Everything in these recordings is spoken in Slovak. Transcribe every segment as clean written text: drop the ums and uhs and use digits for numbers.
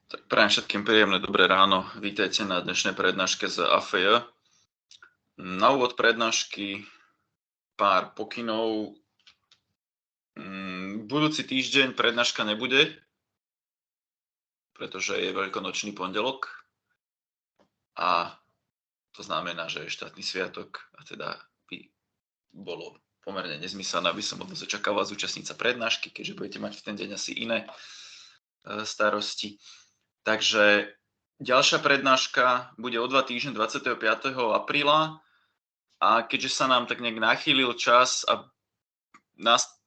Tak prajem všetkým príjemné dobré ráno. Vítajte na dnešnej prednáške z AFJ. Na úvod prednášky pár pokynov. Budúci týždeň prednáška nebude, pretože je veľkonočný pondelok a to znamená, že je štátny sviatok a teda by bolo pomerne nezmyselné, aby som od vás očakával zúčastniť sa prednášky, keďže budete mať v ten deň asi iné starosti. Takže ďalšia prednáška bude o 2 týždne 25. apríla a keďže sa nám tak nejak nachýlil čas a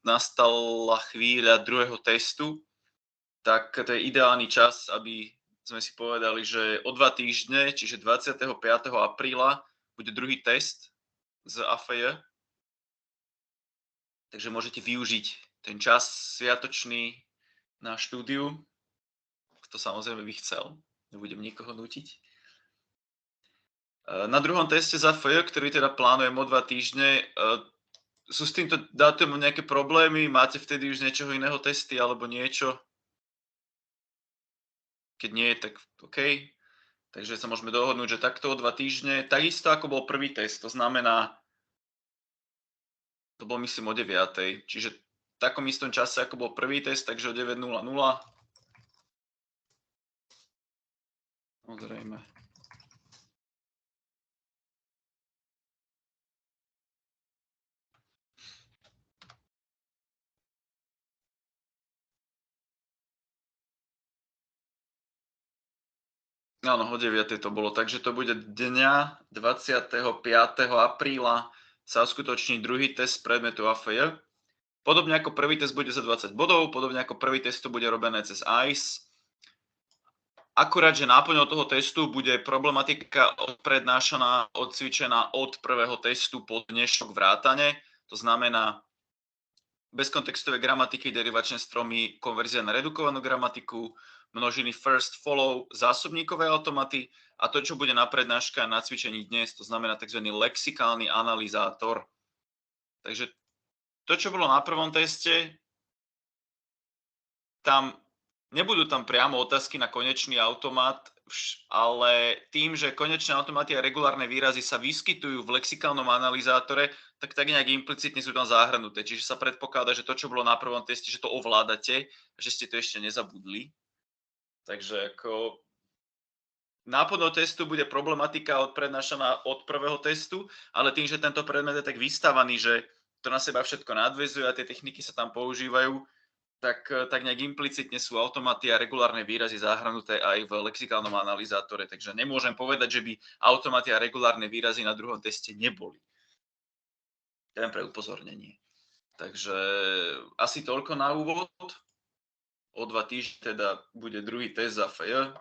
nastala chvíľa druhého testu, tak to je ideálny čas, aby sme si povedali, že o 2 týždne, čiže 25. apríla, bude druhý test z AFJ. Takže môžete využiť ten čas sviatočný na štúdiu, kto samozrejme by chcel. Nebudem nikoho nútiť. Na druhom teste z AFJ, ktorý teda plánujem o 2 týždne, sú s týmto dátumom nejaké problémy? Máte vtedy už niečoho iného testy alebo niečo? Keď nie, tak OK. Takže sa môžeme dohodnúť, že takto o 2 týždne, takisto ako bol prvý test, to znamená, to bol myslím o 9. Čiže v takom istom čase, ako bol prvý test, takže o 9:00. Samozrejme. Áno, o 9:00 to bolo, takže to bude dňa 25. apríla sa uskutoční druhý test predmetu AFJ. Podobne ako prvý test bude za 20 bodov, podobne ako prvý test to bude robené cez ICE. Akurát, že náplňou toho testu bude problematika odprednášaná, odcvičená od prvého testu po dnešok vrátane. To znamená bezkontextové gramatiky, derivačné stromy, konverzia na redukovanú gramatiku, množiny first follow, zásobníkové automaty a to, čo bude na prednáška na cvičení dnes, to znamená tzv. Lexikálny analyzátor. Takže to, čo bolo na prvom teste, nebudú tam priamo otázky na konečný automat, ale tým, že konečné automaty a regulárne výrazy sa vyskytujú v lexikálnom analyzátore, tak nejak implicitne sú tam zahrnuté. Čiže sa predpokladá, že to, čo bolo na prvom teste, že to ovládate, že ste to ešte nezabudli. Takže ako náplňou testu bude problematika odprednášaná od prvého testu, ale tým, že tento predmet je tak vystavaný, že to na seba všetko nadväzuje a tie techniky sa tam používajú, tak nejak implicitne sú automaty a regulárne výrazy zahrnuté aj v lexikálnom analyzátore. Takže nemôžem povedať, že by automaty a regulárne výrazy na druhom teste neboli. Len pre upozornenie. Takže asi toľko na úvod. O 2 týždne teda bude druhý test za AFJ.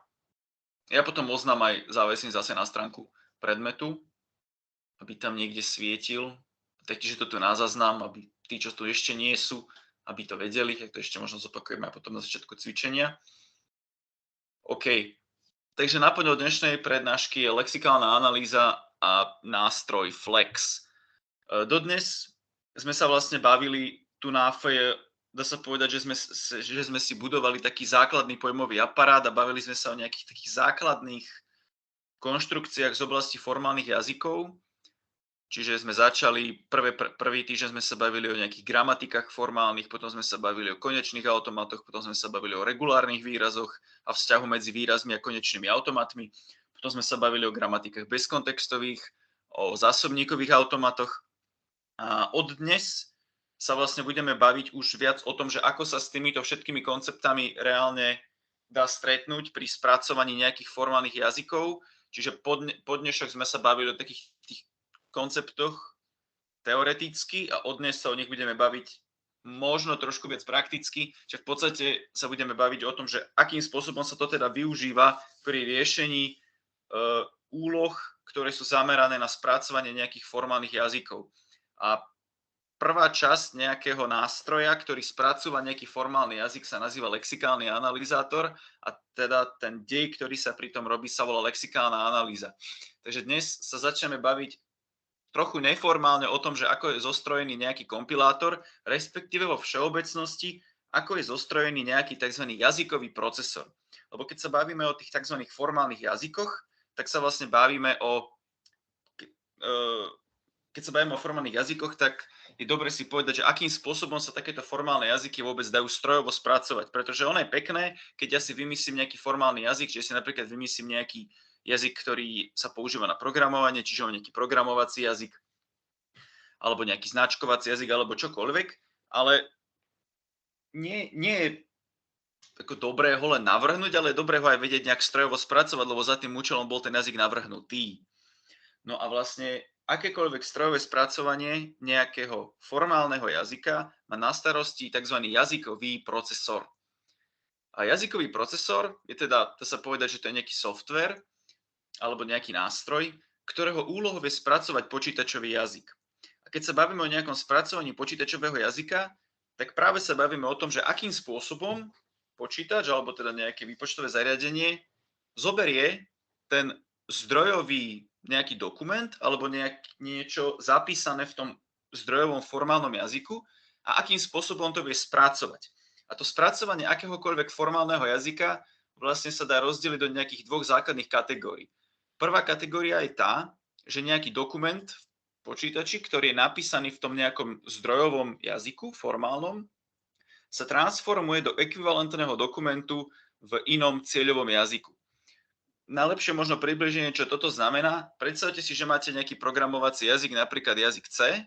Ja potom oznám aj závesím zase na stránku predmetu, aby tam niekde svietil. Takže to tu na záznam, aby tí, čo tu ešte nie sú, aby to vedeli, tak to ešte možno zopakujeme aj potom na začiatku cvičenia. OK, takže náplňou dnešnej prednášky je lexikálna analýza a nástroj Flex. Dodnes sme sa vlastne bavili tu na AFJ, dá sa povedať, že sme si budovali taký základný pojmový aparát a bavili sme sa o nejakých takých základných konštrukciách z oblasti formálnych jazykov. Čiže sme začali, prvý týždeň sme sa bavili o nejakých gramatikách formálnych, potom sme sa bavili o konečných automatoch, potom sme sa bavili o regulárnych výrazoch a vzťahu medzi výrazmi a konečnými automatmi. Potom sme sa bavili o gramatikách bezkontextových, o zásobníkových automatoch. A od dnes sa vlastne budeme baviť už viac o tom, že ako sa s týmito všetkými konceptami reálne dá stretnúť pri spracovaní nejakých formálnych jazykov. Čiže po dnešok sme sa bavili o takých tých konceptoch teoreticky a od dnes sa o nich budeme baviť možno trošku viac prakticky, že v podstate sa budeme baviť o tom, že akým spôsobom sa to teda využíva pri riešení úloh, ktoré sú zamerané na spracovanie nejakých formálnych jazykov. A prvá časť nejakého nástroja, ktorý spracúva nejaký formálny jazyk, sa nazýva lexikálny analyzátor a teda ten dej, ktorý sa pri tom robí, sa volá lexikálna analýza. Takže dnes sa začneme baviť trochu neformálne o tom, že ako je zostrojený nejaký kompilátor, respektíve vo všeobecnosti, ako je zostrojený nejaký tzv. Jazykový procesor. Lebo keď sa bavíme o tých tzv. Formálnych jazykoch, tak sa vlastne bavíme o... Keď sa bavíme o formálnych jazykoch, tak je dobre si povedať, že akým spôsobom sa takéto formálne jazyky vôbec dajú strojovo spracovať. Pretože ono je pekné, keď ja si vymyslím nejaký formálny jazyk, že si napríklad vymyslím nejaký jazyk, ktorý sa používa na programovanie, čiže nejaký programovací jazyk, alebo nejaký značkovací jazyk, alebo čokoľvek, ale nie je ako dobré ho len navrhnúť, ale je dobré ho aj vedieť nejak strojovo spracovať, lebo za tým účelom bol ten jazyk navrhnutý. No a vlastne akékoľvek strojové spracovanie nejakého formálneho jazyka má na starosti tzv. Jazykový procesor. A jazykový procesor je teda, dá sa povedať, že to je nejaký software alebo nejaký nástroj, ktorého úlohou je spracovať počítačový jazyk. A keď sa bavíme o nejakom spracovaní počítačového jazyka, tak práve sa bavíme o tom, že akým spôsobom počítač alebo teda nejaké výpočtové zariadenie zoberie ten zdrojový nejaký dokument alebo niečo zapísané v tom zdrojovom formálnom jazyku a akým spôsobom to vie spracovať. A to spracovanie akéhokoľvek formálneho jazyka vlastne sa dá rozdeliť do nejakých dvoch základných kategórií. Prvá kategória je tá, že nejaký dokument v počítači, ktorý je napísaný v tom nejakom zdrojovom jazyku, formálnom, sa transformuje do ekvivalentného dokumentu v inom cieľovom jazyku. Najlepšie možno približenie, čo toto znamená. Predstavte si, že máte nejaký programovací jazyk, napríklad jazyk C,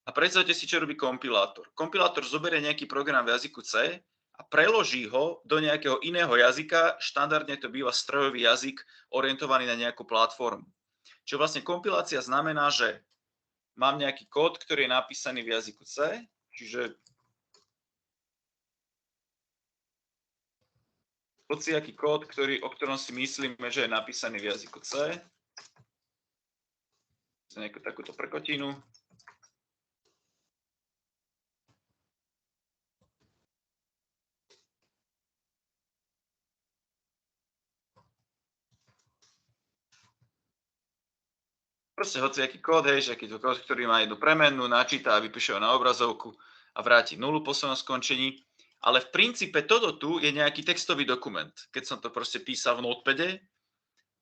a predstavte si, čo robí kompilátor. Kompilátor zoberie nejaký program v jazyku C a preloží ho do nejakého iného jazyka, štandardne to býva strojový jazyk orientovaný na nejakú platformu. Čiže vlastne kompilácia znamená, že mám nejaký kód, ktorý je napísaný v jazyku C, čiže hociaký kód, o ktorom si myslíme, že je napísaný v jazyku C. Nejakú takúto prkotinu. Proste hociaký kód, hej, že keď to kód, ktorý má jednu premennú, načíta a vypíše ho na obrazovku a vráti nulu po svojom skončení. Ale v princípe toto tu je nejaký textový dokument. Keď som to proste písal v Notepade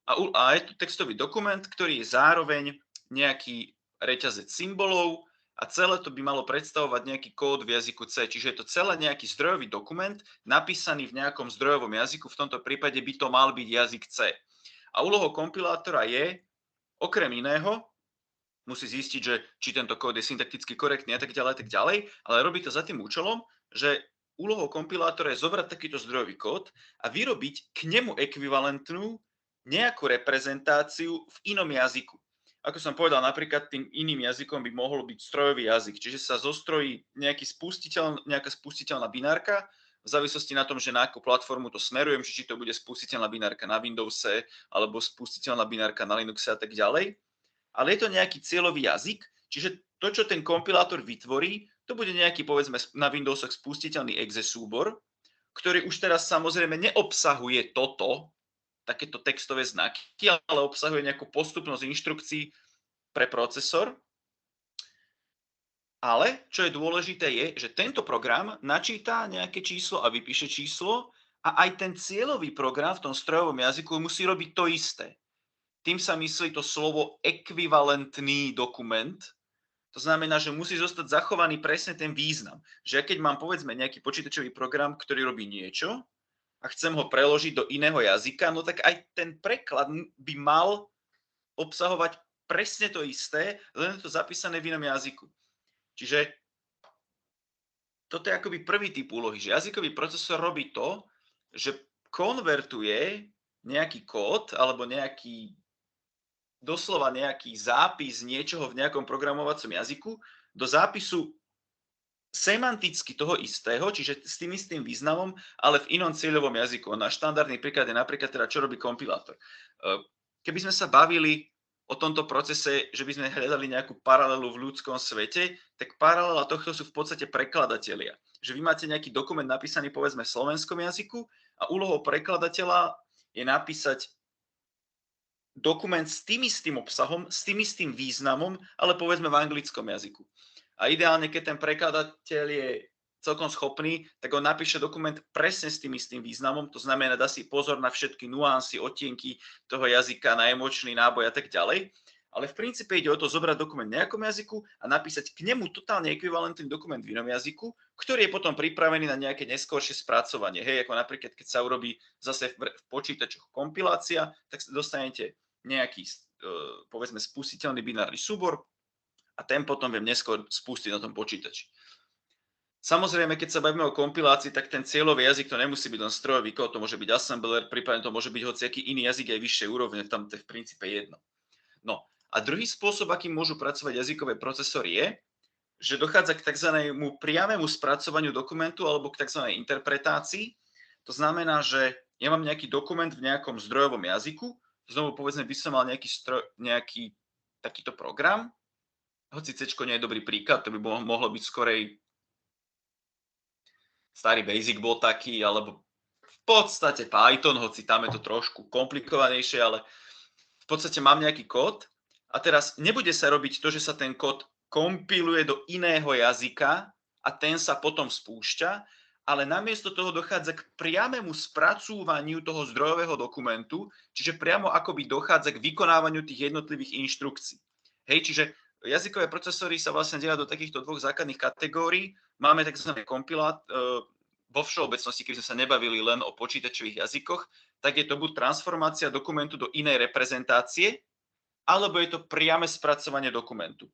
a je tu textový dokument, ktorý je zároveň nejaký reťazec symbolov a celé to by malo predstavovať nejaký kód v jazyku C. Čiže je to celé nejaký zdrojový dokument napísaný v nejakom zdrojovom jazyku. V tomto prípade by to mal byť jazyk C. A úlohou kompilátora je, okrem iného, musí zistiť, že či tento kód je syntakticky korektný a tak ďalej, ale robí to za tým účelom, že úlohou kompilátora je zobrať takýto zdrojový kód a vyrobiť k nemu ekvivalentnú nejakú reprezentáciu v inom jazyku. Ako som povedal, napríklad tým iným jazykom by mohol byť strojový jazyk, čiže sa zostrojí nejaká spustiteľná binárka, v závislosti na tom, že na akú platformu to smerujem, či to bude spustiteľná binárka na Windowse, alebo spustiteľná binárka na Linuxe a tak ďalej. Ale je to nejaký cieľový jazyk, čiže to, čo ten kompilátor vytvorí, to bude nejaký, povedzme, na Windowsoch spustiteľný exe súbor, ktorý už teraz samozrejme neobsahuje takéto textové znaky, ale obsahuje nejakú postupnosť inštrukcií pre procesor. Ale čo je dôležité je, že tento program načíta nejaké číslo a vypíše číslo a aj ten cieľový program v tom strojovom jazyku musí robiť to isté. Tým sa myslí to slovo ekvivalentný dokument. To znamená, že musí zostať zachovaný presne ten význam. Že ja keď mám, povedzme, nejaký počítačový program, ktorý robí niečo a chcem ho preložiť do iného jazyka, no tak aj ten preklad by mal obsahovať presne to isté, len je to zapísané v inom jazyku. Čiže toto je akoby prvý typ úlohy, že jazykový procesor robí to, že konvertuje nejaký kód alebo doslova nejaký zápis niečoho v nejakom programovacom jazyku do zápisu semanticky toho istého, čiže s tým istým významom, ale v inom cieľovom jazyku. Na štandardný príklad je napríklad teda, čo robí kompilátor. Keby sme sa bavili o tomto procese, že by sme hľadali nejakú paralelu v ľudskom svete, tak paralela tohto sú v podstate prekladatelia. Že vy máte nejaký dokument napísaný, povedzme, v slovenskom jazyku a úlohou prekladateľa je napísať dokument s tým istým obsahom, s tým istým významom, ale povedzme v anglickom jazyku. A ideálne, keď ten prekladateľ je celkom schopný, tak on napíše dokument presne s tým istým významom, to znamená, dá si pozor na všetky nuancy, odtienky toho jazyka, na emočný náboj a tak ďalej. Ale v princípe ide o to zobrať dokument v nejakom jazyku a napísať k nemu totálne ekvivalentný dokument v inom jazyku, ktorý je potom pripravený na nejaké neskôršie spracovanie. Hej, ako napríklad, keď sa urobí zase v počítačoch kompilácia, tak dostanete nejaký, povedzme, spustiteľný binárny súbor a ten potom viem neskôr spustiť na tom počítači. Samozrejme, keď sa bavíme o kompilácii, tak ten cieľový jazyk to nemusí byť len strojový kód, to môže byť assembler, prípadne to môže byť hociaký iný jazyk aj vyššej úrovne, tam to je v princípe jedno. No a druhý spôsob, akým môžu pracovať jazykové procesory je, že dochádza k tzv. Priamému spracovaniu dokumentu alebo k tzv. Interpretácii. To znamená, že ja mám nejaký dokument v nejakom zdrojovom jazyku, znovu povedzme by som mal nejaký takýto program, hoci C nie je dobrý príklad, to by mohlo byť skorej starý Basic bol taký, alebo v podstate Python, hoci tam je to trošku komplikovanejšie, ale v podstate mám nejaký kód a teraz nebude sa robiť to, že sa ten kód kompiluje do iného jazyka a ten sa potom spúšťa, ale namiesto toho dochádza k priamému spracúvaniu toho zdrojového dokumentu, čiže priamo akoby dochádza k vykonávaniu tých jednotlivých inštrukcií. Hej, čiže jazykové procesory sa vlastne delia do takýchto dvoch základných kategórií. Máme tzv. Kompilát, vo všeobecnosti, keď sme sa nebavili len o počítačových jazykoch, tak je to buď transformácia dokumentu do inej reprezentácie, alebo je to priame spracovanie dokumentu.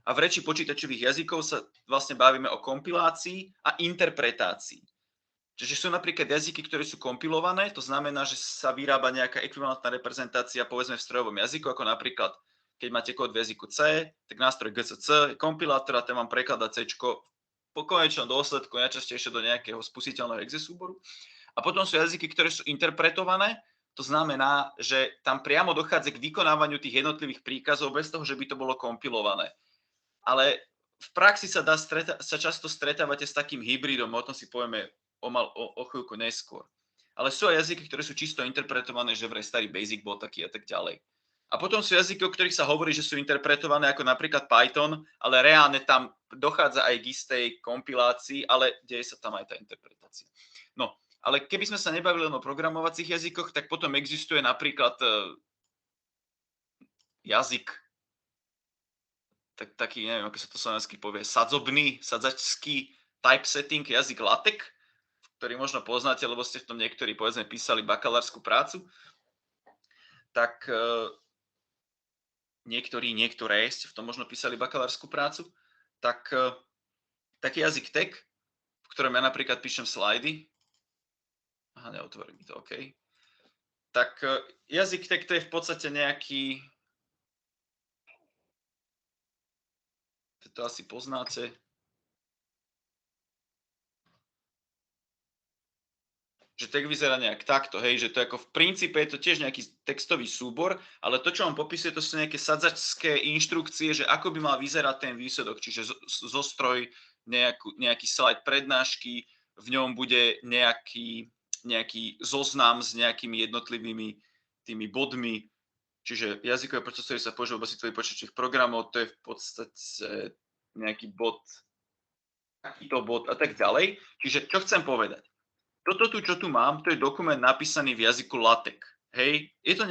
A v reči počítačových jazykov sa vlastne bavíme o kompilácii a interpretácii. Čiže sú napríklad jazyky, ktoré sú kompilované, to znamená, že sa vyrába nejaká ekvivalentná reprezentácia, povedzme v strojovom jazyku, ako napríklad, keď máte kód v jazyku C, tak nástroj GCC je kompilátor a ten vám prekladá C po konečnom dôsledku najčastejšie do nejakého spustiteľného exe súboru. A potom sú jazyky, ktoré sú interpretované, to znamená, že tam priamo dochádza k vykonávaniu tých jednotlivých príkazov bez toho, že by to bolo kompilované. Ale v praxi sa často stretávate s takým hybridom, o tom si povieme o chvíľku neskôr. Ale sú aj jazyky, ktoré sú čisto interpretované, že vraj starý Basic bol taký a tak ďalej. A potom sú jazyky, o ktorých sa hovorí, že sú interpretované ako napríklad Python, ale reálne tam dochádza aj k istej kompilácii, ale deje sa tam aj tá interpretácia. No, ale keby sme sa nebavili len o programovacích jazykoch, tak potom existuje napríklad jazyk, taký, neviem, ako sa to slovensky povie, sadzačský typesetting jazyk LaTeX, ktorý možno poznáte, lebo ste v tom niektorí, povedzme, písali bakalárskú prácu. Tak niektoré ste v tom možno písali bakalárskú prácu, tak taký jazyk TeX, v ktorom ja napríklad píšem slajdy, neotvorí mi to, OK, tak jazyk TeX to je v podstate nejaký, to asi poznáte, že text vyzerá nejak takto, hej, že to ako v princípe je to tiež nejaký textový súbor, ale to, čo on popisuje, to sú nejaké sadzačské inštrukcie, že ako by mal vyzerať ten výsledok, čiže zostroj nejaký slajd prednášky, v ňom bude nejaký zoznam s nejakými jednotlivými tými bodmi, čiže jazykové procesory sa používajú v oblasti tvojich počítačových programov, to je v podstate nejaký bod, takýto bod a tak ďalej. Čiže čo chcem povedať? Toto tu, čo tu mám, to je dokument napísaný v jazyku LaTeX. Hej, je to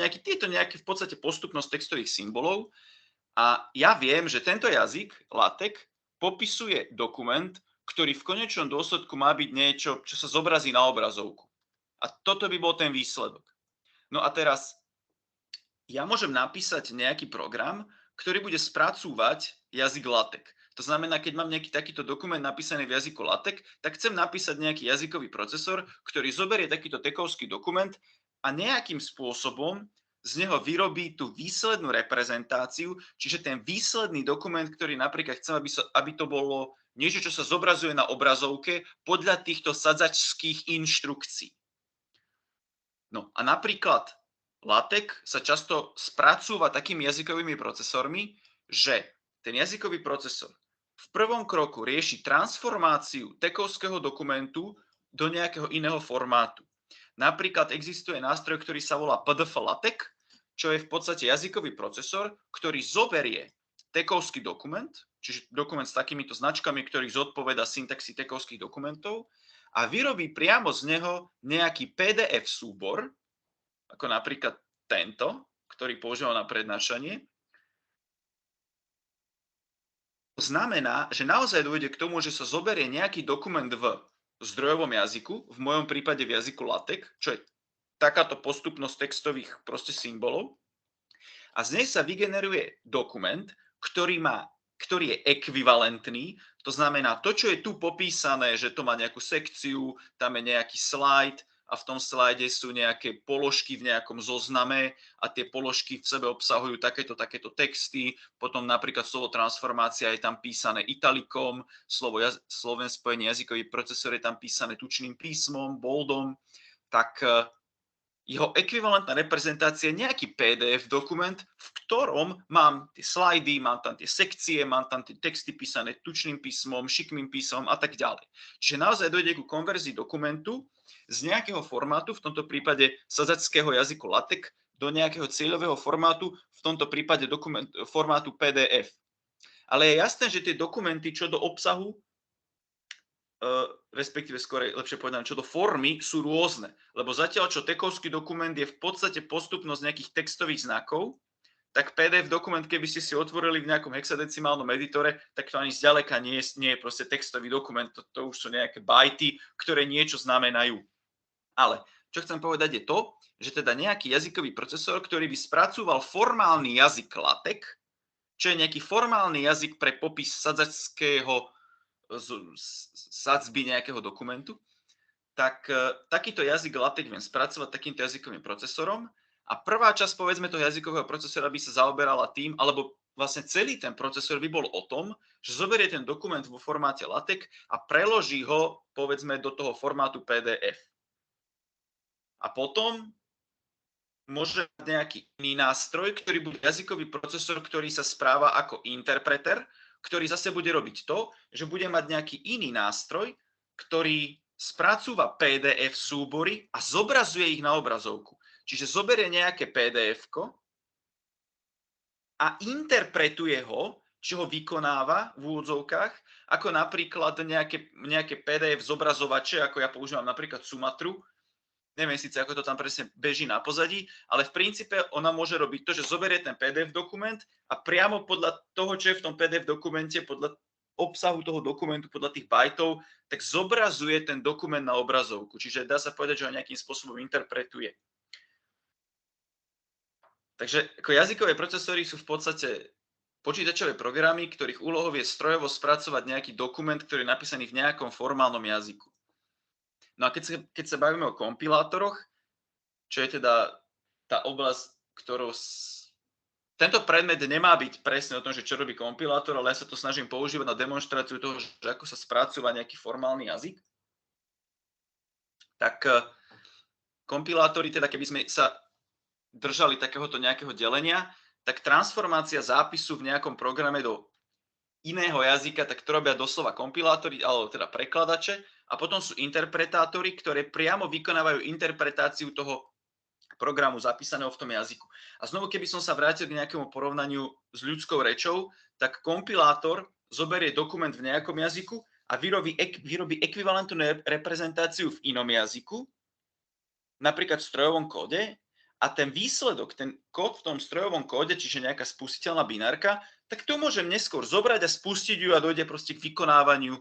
nejaký v podstate postupnosť textových symbolov a ja viem, že tento jazyk LaTeX popisuje dokument, ktorý v konečnom dôsledku má byť niečo, čo sa zobrazí na obrazovku. A toto by bol ten výsledok. No a teraz ja môžem napísať nejaký program, ktorý bude spracúvať jazyk LaTeX. To znamená, keď mám nejaký takýto dokument napísaný v jazyku LaTeX, tak chcem napísať nejaký jazykový procesor, ktorý zoberie takýto tekovský dokument a nejakým spôsobom z neho vyrobí tú výslednú reprezentáciu, čiže ten výsledný dokument, ktorý napríklad chcem, aby to bolo niečo, čo sa zobrazuje na obrazovke podľa týchto sadzačských inštrukcií. No a napríklad LaTeX sa často spracúva takými jazykovými procesormi, že ten jazykový procesor v prvom kroku rieši transformáciu tekovského dokumentu do nejakého iného formátu. Napríklad existuje nástroj, ktorý sa volá PDF LaTeX, čo je v podstate jazykový procesor, ktorý zoberie tekovský dokument, čiže dokument s takýmito značkami, ktorý zodpoveda syntaxi tekovských dokumentov a vyrobí priamo z neho nejaký PDF súbor, ako napríklad tento, ktorý používal na prednášanie. To znamená, že naozaj dôjde k tomu, že sa zoberie nejaký dokument v zdrojovom jazyku, v mojom prípade v jazyku LaTeX, čo je takáto postupnosť textových proste symbolov, a z nej sa vygeneruje dokument, ktorý je ekvivalentný, to znamená to, čo je tu popísané, že to má nejakú sekciu, tam je nejaký slajd a v tom slajde sú nejaké položky v nejakom zozname a tie položky v sebe obsahujú takéto texty, potom napríklad slovo transformácia je tam písané italikom, sloven spojený jazykový procesor je tam písané tučným písmom, boldom, tak jeho ekvivalentná reprezentácia je nejaký PDF dokument, v ktorom mám tie slajdy, mám tam tie sekcie, mám tam tie texty písané tučným písmom, šikmým písmom a tak ďalej. Čiže naozaj dojde ku konverzii dokumentu z nejakého formátu, v tomto prípade sadzačského jazyku LaTeX, do nejakého cieľového formátu, v tomto prípade formátu PDF. Ale je jasné, že tie dokumenty čo do obsahu, respektíve skôr lepšie povedané, čo do formy, sú rôzne. Lebo zatiaľ, čo tekovský dokument je v podstate postupnosť nejakých textových znakov, tak PDF dokument, keby ste si otvorili v nejakom hexadecimálnom editore, tak to ani zďaleka nie je proste textový dokument, to už sú nejaké bajty, ktoré niečo znamenajú. Ale čo chcem povedať je to, že teda nejaký jazykový procesor, ktorý by spracúval formálny jazyk LaTeX, čo je nejaký formálny jazyk pre popis sadzačského sadzby nejakého dokumentu, tak takýto jazyk LaTeX viem spracovať takýmto jazykovým procesorom a prvá časť, povedzme, toho jazykového procesora by sa zaoberala tým, alebo vlastne celý ten procesor by bol o tom, že zoberie ten dokument vo formáte LaTeX a preloží ho, povedzme, do toho formátu PDF. A potom môže mať nejaký iný nástroj, ktorý bude jazykový procesor, ktorý sa správa ako interpreter, ktorý zase bude robiť to, že bude mať nejaký iný nástroj, ktorý spracúva PDF súbory a zobrazuje ich na obrazovku. Čiže zoberie nejaké PDF-ko a interpretuje ho, čo ho vykonáva v úvodzovkách, ako napríklad nejaké PDF zobrazovače, ako ja používam napríklad Sumatru. Neviem síce, ako to tam presne beží na pozadí, ale v princípe ona môže robiť to, že zoberie ten PDF dokument a priamo podľa toho, čo je v tom PDF dokumente, podľa obsahu toho dokumentu, podľa tých bajtov, tak zobrazuje ten dokument na obrazovku. Čiže dá sa povedať, že ho nejakým spôsobom interpretuje. Takže ako jazykové procesory sú v podstate počítačové programy, ktorých úlohou je strojovo spracovať nejaký dokument, ktorý je napísaný v nejakom formálnom jazyku. No a keď sa bavíme o kompilátoroch, čo je teda tá oblasť, ktorou tento predmet nemá byť presne o tom, že čo robí kompilátor, ale ja sa to snažím používať na demonštráciu toho, že ako sa spracúva nejaký formálny jazyk. Tak kompilátory, teda keby sme sa držali takéhoto nejakého delenia, tak transformácia zápisu v nejakom programe do iného jazyka, tak to robia doslova kompilátory, alebo teda prekladače, a potom sú interpretátory, ktoré priamo vykonávajú interpretáciu toho programu zapísaného v tom jazyku. A znovu, keby som sa vrátil k nejakému porovnaniu s ľudskou rečou, tak kompilátor zoberie dokument v nejakom jazyku a vyrobí ekvivalentnú reprezentáciu v inom jazyku, napríklad v strojovom kóde, a ten výsledok, ten kód v tom strojovom kóde, čiže nejaká spustiteľná binárka, tak to môžem neskôr zobrať a spustiť ju a dojde proste k vykonávaniu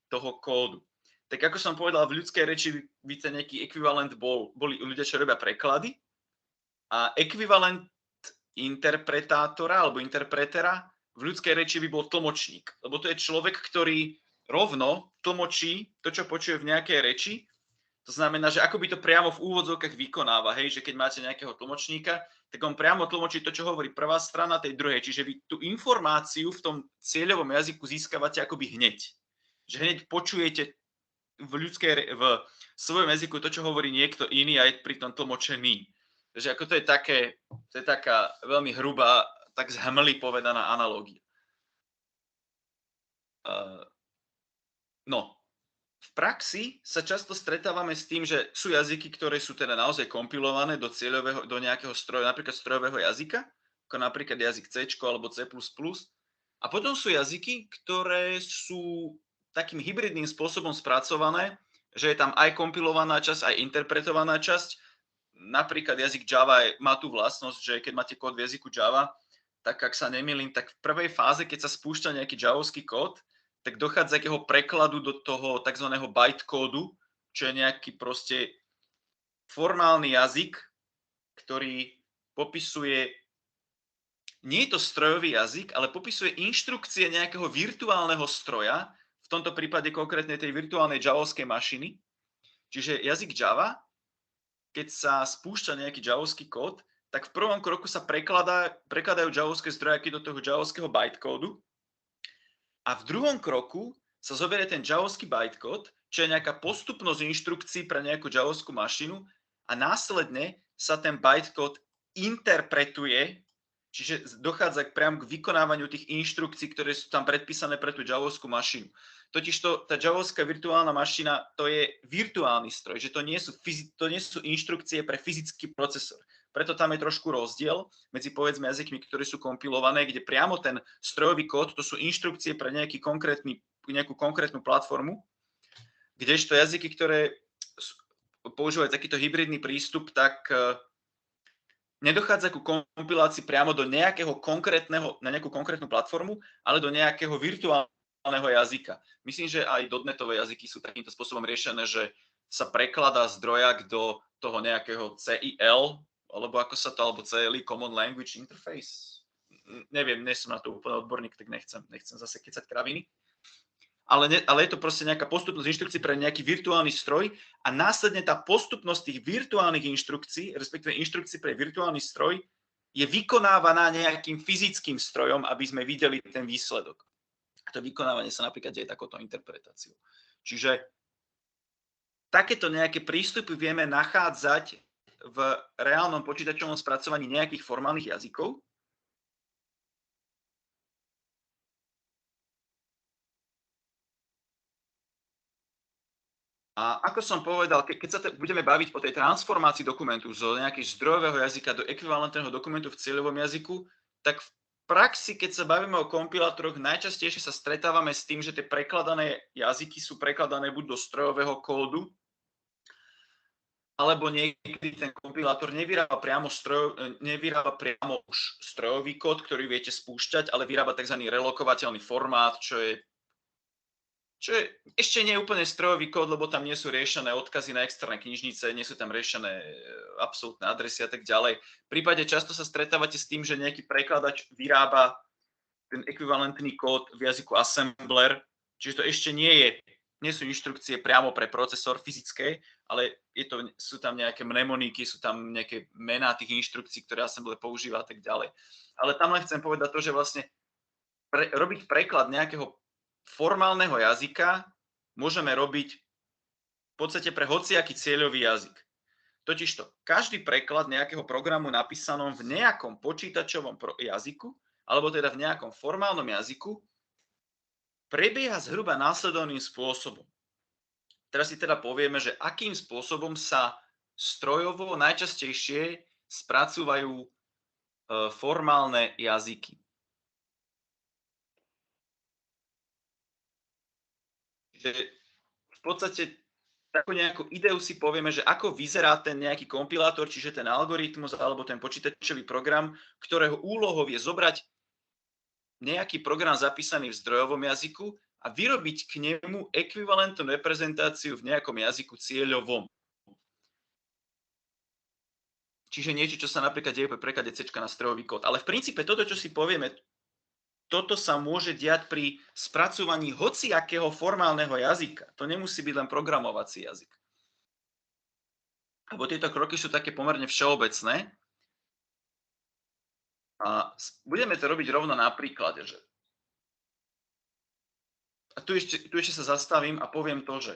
toho kódu. Tak ako som povedal, v ľudskej reči by ten nejaký ekvivalent boli ľudia, čo robia preklady, a ekvivalent interpretátora alebo interpretera v ľudskej reči by bol tlmočník, lebo to je človek, ktorý rovno tlmočí to, čo počuje v nejakej reči. To znamená, že ako by to priamo v úvodzovkách vykonáva, hej, že keď máte nejakého tlmočníka, tak on priamo tlmočí to, čo hovorí prvá strana tej druhej, čiže vy tú informáciu v tom cieľovom jazyku získavate akoby hneď. Že hneď počujete v svojom jazyku to, čo hovorí niekto iný a je pri tom tlmočený. Takže ako to je taká veľmi hrubá, tak z hmly povedaná analogia. No, v praxi sa často stretávame s tým, že sú jazyky, ktoré sú teda naozaj kompilované do nejakého stroja, napríklad strojového jazyka, ako napríklad jazyk C alebo C++, A potom sú jazyky, ktoré sú takým hybridným spôsobom spracované, že je tam aj kompilovaná časť, aj interpretovaná časť. Napríklad jazyk Java má tú vlastnosť, že keď máte kód v jazyku Java, tak ak sa nemýlim, tak v prvej fáze, keď sa spúšťa nejaký javovský kód, tak dochádza k jeho prekladu do toho tzv. Bytecódu, čo je nejaký proste formálny jazyk, ktorý popisuje, nie je to strojový jazyk, ale popisuje inštrukcie nejakého virtuálneho stroja, v tomto prípade konkrétne tej virtuálnej javovskej mašiny. Čiže jazyk Java, keď sa spúšťa nejaký javovský kód, tak v prvom kroku sa prekladajú javovské zdrojaky do toho javovského bytecódu a v druhom kroku sa zoberie ten javovský bytecode, čo je nejaká postupnosť inštrukcií pre nejakú javovskú mašinu a následne sa ten bytecode interpretuje, čiže dochádza priamo k vykonávaniu tých inštrukcií, ktoré sú tam predpísané pre tú javovskú mašinu. Totižto tá javovská virtuálna mašina, to je virtuálny stroj, že to nie sú inštrukcie pre fyzický procesor. Preto tam je trošku rozdiel medzi povedzme jazykmi, ktoré sú kompilované, kde priamo ten strojový kód, to sú inštrukcie pre nejakú konkrétnu platformu, kdežto jazyky, ktoré používajú takýto hybridný prístup, tak nedochádza ku kompilácii priamo do na nejakú konkrétnu platformu, ale do nejakého virtuálneho jazyka. Myslím, že aj dotnetové jazyky sú takýmto spôsobom riešené, že sa prekladá zdrojak do toho nejakého CIL, alebo ako sa to, alebo CLI, Common Language Interface. Neviem, nie som na to úplne odborník, tak nechcem zase kecať kraviny. Ale je to proste nejaká postupnosť inštrukcií pre nejaký virtuálny stroj a následne tá postupnosť tých virtuálnych inštrukcií, respektíve inštrukcií pre virtuálny stroj, je vykonávaná nejakým fyzickým strojom, aby sme videli ten výsledok. A to vykonávanie sa napríklad deje takouto interpretáciou. Čiže takéto nejaké prístupy vieme nachádzať v reálnom počítačovom spracovaní nejakých formálnych jazykov. A ako som povedal, keď sa budeme baviť o tej transformácii dokumentu zo nejakého zdrojového jazyka do ekvivalentného dokumentu v cieľovom jazyku, tak v praxi, keď sa bavíme o kompilátoroch, najčastejšie sa stretávame s tým, že tie prekladané jazyky sú prekladané buď do strojového kódu, alebo niekedy ten kompilátor nevyrába priamo už strojový kód, ktorý viete spúšťať, ale vyrába tzv. Relokovateľný formát, čo je ešte nie je úplne strojový kód, lebo tam nie sú riešené odkazy na externé knižnice, nie sú tam riešené absolútne adresy a tak ďalej. V prípade často sa stretávate s tým, že nejaký prekladač vyrába ten ekvivalentný kód v jazyku assembler, čiže to ešte nie sú inštrukcie priamo pre procesor fyzické, ale sú tam nejaké mnemoniky, sú tam nejaké mená tých inštrukcií, ktoré assembler používa a tak ďalej. Ale tam len chcem povedať to, že vlastne robiť preklad nejakého formálneho jazyka môžeme robiť v podstate pre hociaký cieľový jazyk. Totižto každý preklad nejakého programu napísanom v nejakom počítačovom jazyku, alebo teda v nejakom formálnom jazyku, prebieha zhruba následovným spôsobom. Teraz si teda povieme, že akým spôsobom sa strojovo najčastejšie spracúvajú formálne jazyky. Že v podstate takú nejakú ideu si povieme, že ako vyzerá ten nejaký kompilátor, čiže ten algoritmus alebo ten počítačový program, ktorého úlohou je zobrať nejaký program zapísaný v zdrojovom jazyku a vyrobiť k nemu ekvivalentnú reprezentáciu v nejakom jazyku cieľovom. Čiže niečo, čo sa napríklad deje pri preklade C na strojový kód. Ale v princípe toto, čo si povieme, toto sa môže diať pri spracovaní hociakého formálneho jazyka. To nemusí byť len programovací jazyk. Lebo tieto kroky sú také pomerne všeobecné. A budeme to robiť rovno na príklade. A tu ešte sa zastavím a poviem to, že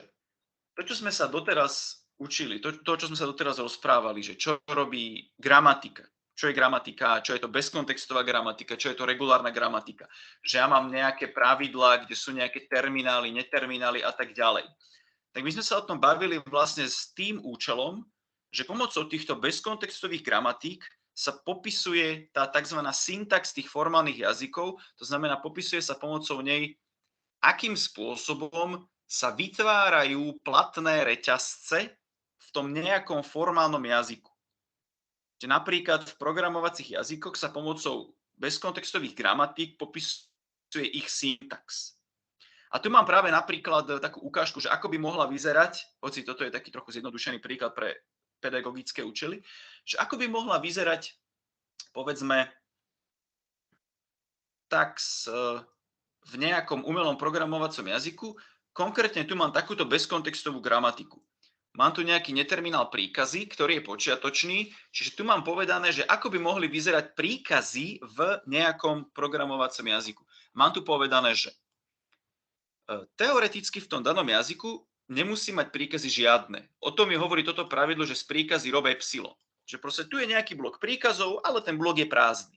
to, čo sme sa doteraz učili, to, čo sme sa doteraz rozprávali, že čo robí gramatika, čo je gramatika, čo je to bezkontextová gramatika, čo je to regulárna gramatika, že ja mám nejaké pravidlá, kde sú nejaké terminály, neterminály a tak ďalej. Tak my sme sa o tom bavili vlastne s tým účelom, že pomocou týchto bezkontextových gramatík sa popisuje tá tzv. Syntax tých formálnych jazykov, to znamená, popisuje sa pomocou nej, akým spôsobom sa vytvárajú platné reťazce v tom nejakom formálnom jazyku. Čiže napríklad v programovacích jazykoch sa pomocou bezkontextových gramatík popisuje ich syntax. A tu mám práve napríklad takú ukážku, že ako by mohla vyzerať, hoci toto je taký trochu zjednodušený príklad pre pedagogické účely, že ako by mohla vyzerať, povedzme, tax v nejakom umelom programovacom jazyku. Konkrétne tu mám takúto bezkontextovú gramatiku. Mám tu nejaký neterminál príkazy, ktorý je počiatočný, čiže tu mám povedané, že ako by mohli vyzerať príkazy v nejakom programovacom jazyku. Mám tu povedané, že teoreticky v tom danom jazyku nemusí mať príkazy žiadne. O tom mi hovorí toto pravidlo, že z príkazy rob epsilon. Že proste tu je nejaký blok príkazov, ale ten blok je prázdny.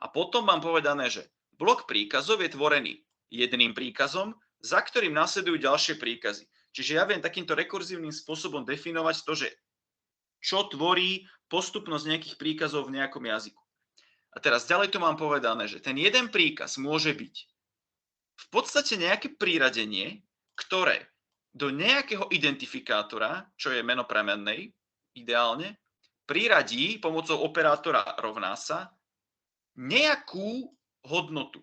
A potom mám povedané, že blok príkazov je tvorený jedným príkazom, za ktorým nasledujú ďalšie príkazy. Čiže ja viem takýmto rekurzívnym spôsobom definovať to, že čo tvorí postupnosť nejakých príkazov v nejakom jazyku. A teraz ďalej tu mám povedané, že ten jeden príkaz môže byť v podstate nejaké príradenie, ktoré do nejakého identifikátora, čo je meno premennej, ideálne, priradí pomocou operátora rovná sa nejakú hodnotu.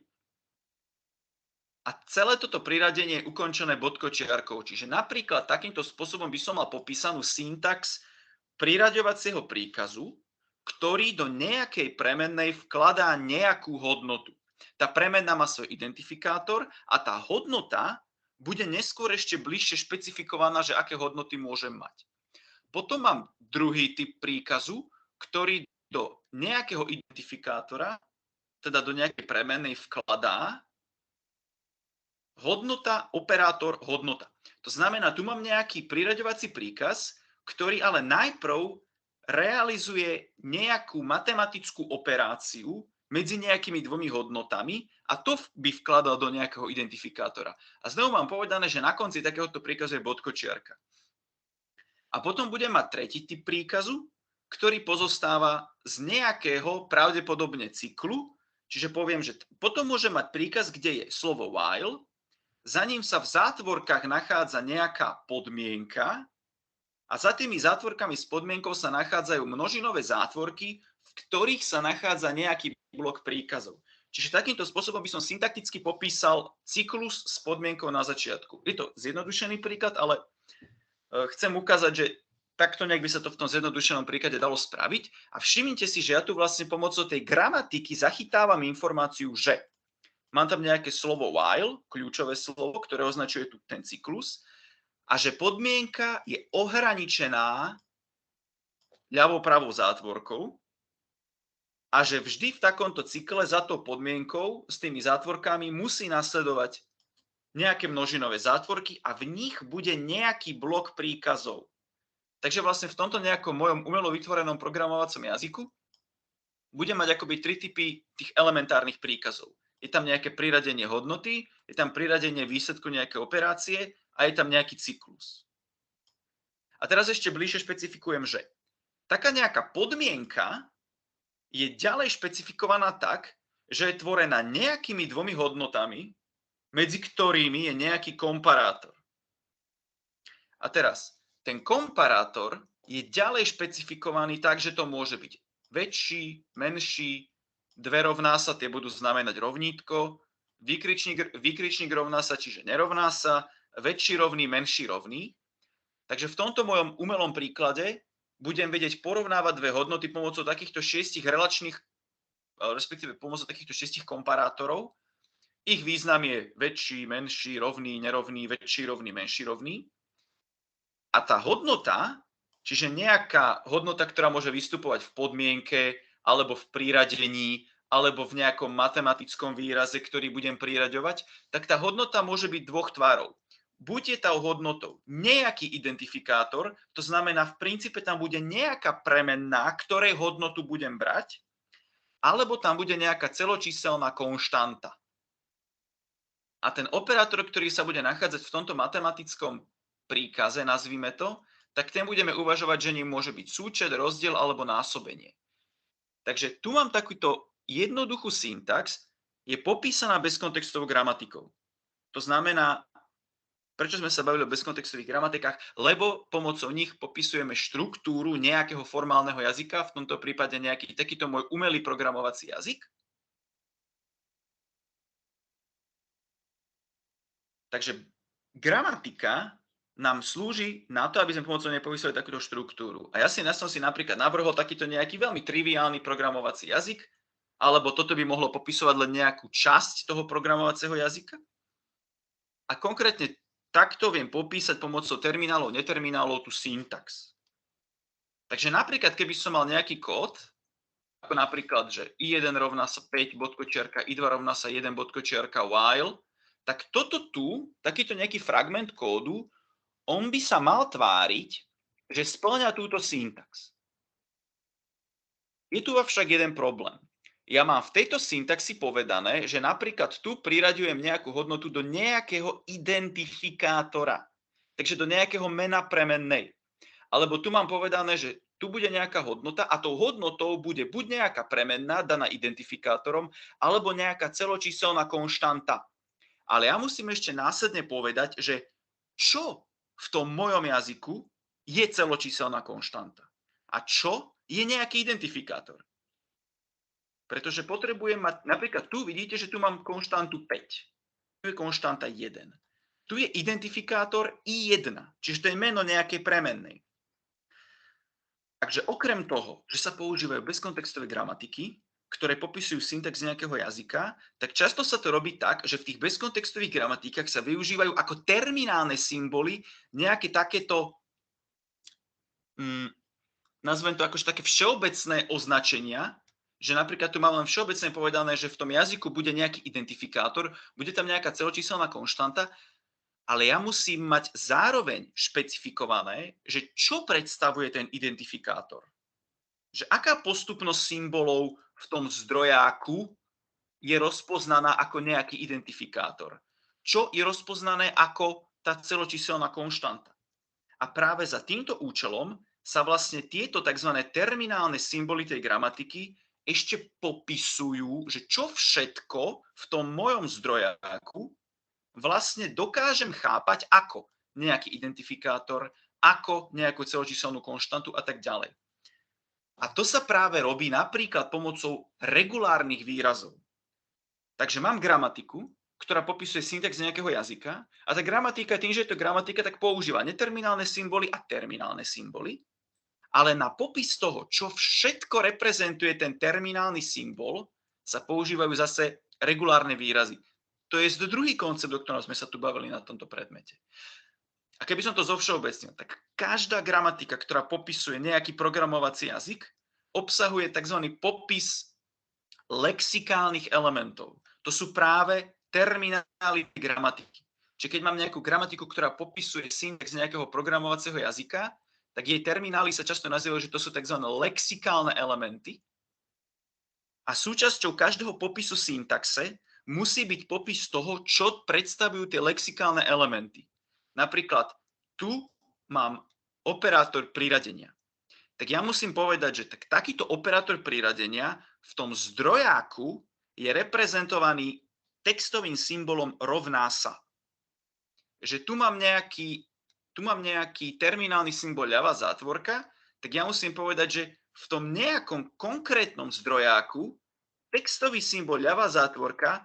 A celé toto priradenie je ukončené bodkočiarkou. Čiže napríklad takýmto spôsobom by som mal popísanú syntax priraďovacieho príkazu, ktorý do nejakej premennej vkladá nejakú hodnotu. Tá premenná má svoj identifikátor a tá hodnota bude neskôr ešte bližšie špecifikovaná, že aké hodnoty môžem mať. Potom mám druhý typ príkazu, ktorý do nejakého identifikátora, teda do nejakej premennej vkladá hodnota, operátor, hodnota. To znamená, tu mám nejaký priraďovací príkaz, ktorý ale najprv realizuje nejakú matematickú operáciu medzi nejakými dvomi hodnotami a to by vkladal do nejakého identifikátora. A znovu mám povedané, že na konci takéhoto príkazu je bodkočiarka. A potom budem mať tretí typ príkazu, ktorý pozostáva z nejakého pravdepodobne cyklu, čiže poviem, že potom môžem mať príkaz, kde je slovo while, za ním sa v zátvorkách nachádza nejaká podmienka a za tými zátvorkami s podmienkou sa nachádzajú množinové zátvorky, v ktorých sa nachádza nejaký blok príkazov. Čiže takýmto spôsobom by som syntakticky popísal cyklus s podmienkou na začiatku. Je to zjednodušený príklad, ale chcem ukázať, že takto nejak by sa to v tom zjednodušenom príklade dalo spraviť. A všimnite si, že ja tu vlastne pomocou tej gramatiky zachytávam informáciu, že mám tam nejaké slovo while, kľúčové slovo, ktoré označuje tu ten cyklus, a že podmienka je ohraničená ľavou pravou zátvorkou a že vždy v takomto cykle za tou podmienkou s tými zátvorkami musí nasledovať nejaké množinové zátvorky a v nich bude nejaký blok príkazov. Takže vlastne v tomto nejakom mojom umelo vytvorenom programovacom jazyku budem mať akoby tri typy tých elementárnych príkazov. Je tam nejaké priradenie hodnoty, je tam priradenie výsledku nejaké operácie a je tam nejaký cyklus. A teraz ešte bližšie špecifikujem, že taká nejaká podmienka je ďalej špecifikovaná tak, že je tvorená nejakými dvomi hodnotami, medzi ktorými je nejaký komparátor. A teraz, ten komparátor je ďalej špecifikovaný tak, že to môže byť väčší, menší, dve rovná sa, tie budú znamenať rovnítko, výkričník rovná sa, čiže nerovná sa, väčší rovný, menší rovný. Takže v tomto mojom umelom príklade budem vedieť porovnávať dve hodnoty pomocou takýchto 6 relačných, respektíve pomocou takýchto 6 komparátorov. Ich význam je väčší, menší, rovný, nerovný, väčší, rovný, menší, rovný. A tá hodnota, čiže nejaká hodnota, ktorá môže vystupovať v podmienke, alebo v priradení, alebo v nejakom matematickom výraze, ktorý budem priraďovať, tak tá hodnota môže byť dvoch tvarov. Buď je tá hodnotou nejaký identifikátor, to znamená, v princípe tam bude nejaká premenná, ktorej hodnotu budem brať, alebo tam bude nejaká celočíselná konštanta. A ten operátor, ktorý sa bude nachádzať v tomto matematickom príkaze, nazvime to, tak ten budeme uvažovať, že ním môže byť súčet, rozdiel alebo násobenie. Takže tu mám takúto jednoduchú syntax, je popísaná bezkontextovou gramatikou. To znamená, prečo sme sa bavili o bezkontextových gramatikách? Lebo pomocou nich popisujeme štruktúru nejakého formálneho jazyka, v tomto prípade nejaký takýto môj umelý programovací jazyk. Takže gramatika nám slúži na to, aby sme pomocou nej popísali takúto štruktúru. A ja som si napríklad navrhol takýto nejaký veľmi triviálny programovací jazyk, alebo toto by mohlo popisovať len nejakú časť toho programovacieho jazyka. A konkrétne takto viem popísať pomocou terminálov, neterminálov tú syntax. Takže napríklad, keby som mal nejaký kód, ako napríklad, že i1 rovná sa 5 bodkočiarka, i2 rovná sa 1 bodkočiarka while, tak toto tu, takýto nejaký fragment kódu, on by sa mal tváriť, že spĺňa túto syntax. Je tu však jeden problém. Ja mám v tejto syntaxi povedané, že napríklad tu priraďujem nejakú hodnotu do nejakého identifikátora. Takže do nejakého mena premennej. Alebo tu mám povedané, že tu bude nejaká hodnota a tou hodnotou bude buď nejaká premenná daná identifikátorom, alebo nejaká celočíselná konštanta. Ale ja musím ešte následne povedať, že čo v tom mojom jazyku je celočíselná konštanta a čo je nejaký identifikátor. Pretože potrebujem mať, napríklad tu vidíte, že tu mám konštantu 5. Tu je konštanta 1. Tu je identifikátor i1, čiže to je meno nejakej premennej. Takže okrem toho, že sa používajú bezkontextové gramatiky, ktoré popisujú syntax nejakého jazyka, tak často sa to robí tak, že v tých bezkontextových gramatikách sa využívajú ako terminálne symboly nejaké takéto, nazvem to akože také všeobecné označenia, že napríklad tu mám len všeobecne povedané, že v tom jazyku bude nejaký identifikátor, bude tam nejaká celočíselná konštanta, ale ja musím mať zároveň špecifikované, že čo predstavuje ten identifikátor. Že aká postupnosť symbolov v tom zdrojáku je rozpoznaná ako nejaký identifikátor. Čo je rozpoznané ako tá celočíselná konštanta. A práve za týmto účelom sa vlastne tieto tzv. Terminálne symboly tej gramatiky ešte popisujú, že čo všetko v tom mojom zdrojáku vlastne dokážem chápať ako nejaký identifikátor, ako nejakú celočíselnú konštantu a tak ďalej. A to sa práve robí napríklad pomocou regulárnych výrazov. Takže mám gramatiku, ktorá popisuje syntax nejakého jazyka a tá gramatika, tým, že je to gramatika, tak používa neterminálne symboly a terminálne symboly, ale na popis toho, čo všetko reprezentuje ten terminálny symbol, sa používajú zase regulárne výrazy. To je druhý koncept, o ktorom sme sa tu bavili na tomto predmete. A keby som to zovšeobecnil, tak každá gramatika, ktorá popisuje nejaký programovací jazyk, obsahuje tzv. Popis lexikálnych elementov. To sú práve terminály gramatiky. Čiže keď mám nejakú gramatiku, ktorá popisuje syntax nejakého programovacieho jazyka, tak jej terminály sa často nazývajú, že to sú tzv. Lexikálne elementy. A súčasťou každého popisu syntaxe musí byť popis toho, čo predstavujú tie lexikálne elementy. Napríklad tu mám operátor priradenia. Tak ja musím povedať, že takýto operátor priradenia v tom zdrojáku je reprezentovaný textovým symbolom rovná sa. Že tu mám nejaký terminálny symbol ľavá zátvorka, tak ja musím povedať, že v tom nejakom konkrétnom zdrojáku textový symbol ľavá zátvorka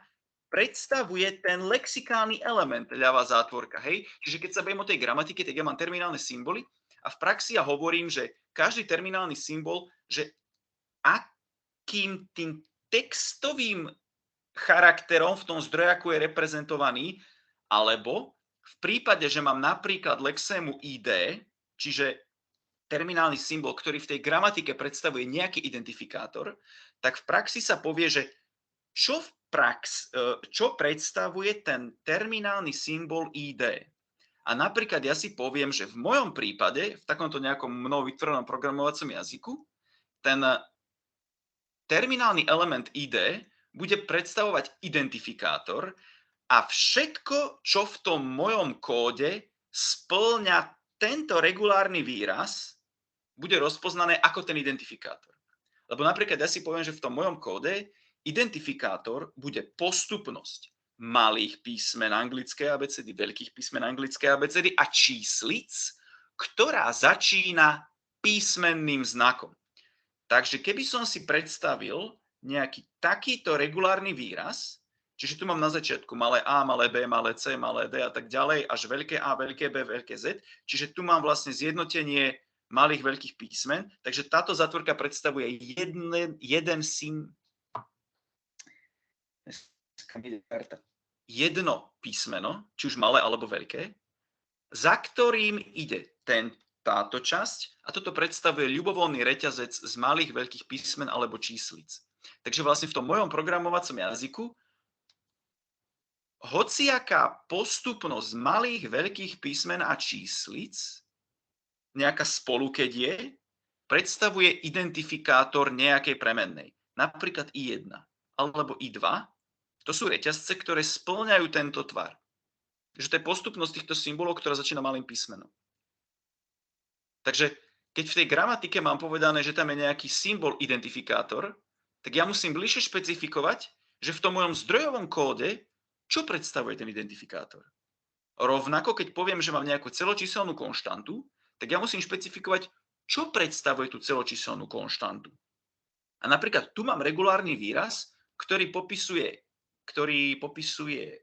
predstavuje ten lexikálny element ľavá zátvorka. Hej? Čiže keď sa bavím o tej gramatike, tak ja mám terminálne symboly a v praxi ja hovorím, že každý terminálny symbol, že akým tým textovým charakterom v tom zdrojaku je reprezentovaný, alebo v prípade, že mám napríklad lexému ID, čiže terminálny symbol, ktorý v tej gramatike predstavuje nejaký identifikátor, tak v praxi sa povie, že čo predstavuje ten terminálny symbol ID. A napríklad ja si poviem, že v mojom prípade, v takomto nejakom mnou vytvorenom programovacom jazyku, ten terminálny element ID bude predstavovať identifikátor a všetko, čo v tom mojom kóde spĺňa tento regulárny výraz, bude rozpoznané ako ten identifikátor. Lebo napríklad ja si poviem, že v tom mojom kóde identifikátor bude postupnosť malých písmen anglické abecedy, veľkých písmen anglické abecedy a číslic, ktorá začína písmenným znakom. Takže keby som si predstavil nejaký takýto regulárny výraz, čiže tu mám na začiatku malé a, malé b, malé c, malé d a tak ďalej, až veľké A, veľké B, veľké Z, čiže tu mám vlastne zjednotenie malých veľkých písmen, takže táto zatvorka predstavuje jedno písmeno, či už malé alebo veľké, za ktorým ide táto časť a toto predstavuje ľubovoľný reťazec z malých veľkých písmen alebo číslic. Takže vlastne v tom mojom programovacom jazyku hociaká postupnosť malých veľkých písmen a číslic, nejaká spolu, keď je, predstavuje identifikátor nejakej premennej. Napríklad I1 alebo I2. To sú reťazce, ktoré spĺňajú tento tvar. Takže to je postupnosť týchto symbolov, ktorá začína malým písmenom. Takže keď v tej gramatike mám povedané, že tam je nejaký symbol identifikátor, tak ja musím bližšie špecifikovať, že v tom mojom zdrojovom kóde, čo predstavuje ten identifikátor. Rovnako, keď poviem, že mám nejakú celočíselnú konštantu, tak ja musím špecifikovať, čo predstavuje tú celočíselnú konštantu. A napríklad tu mám regulárny výraz, ktorý popisuje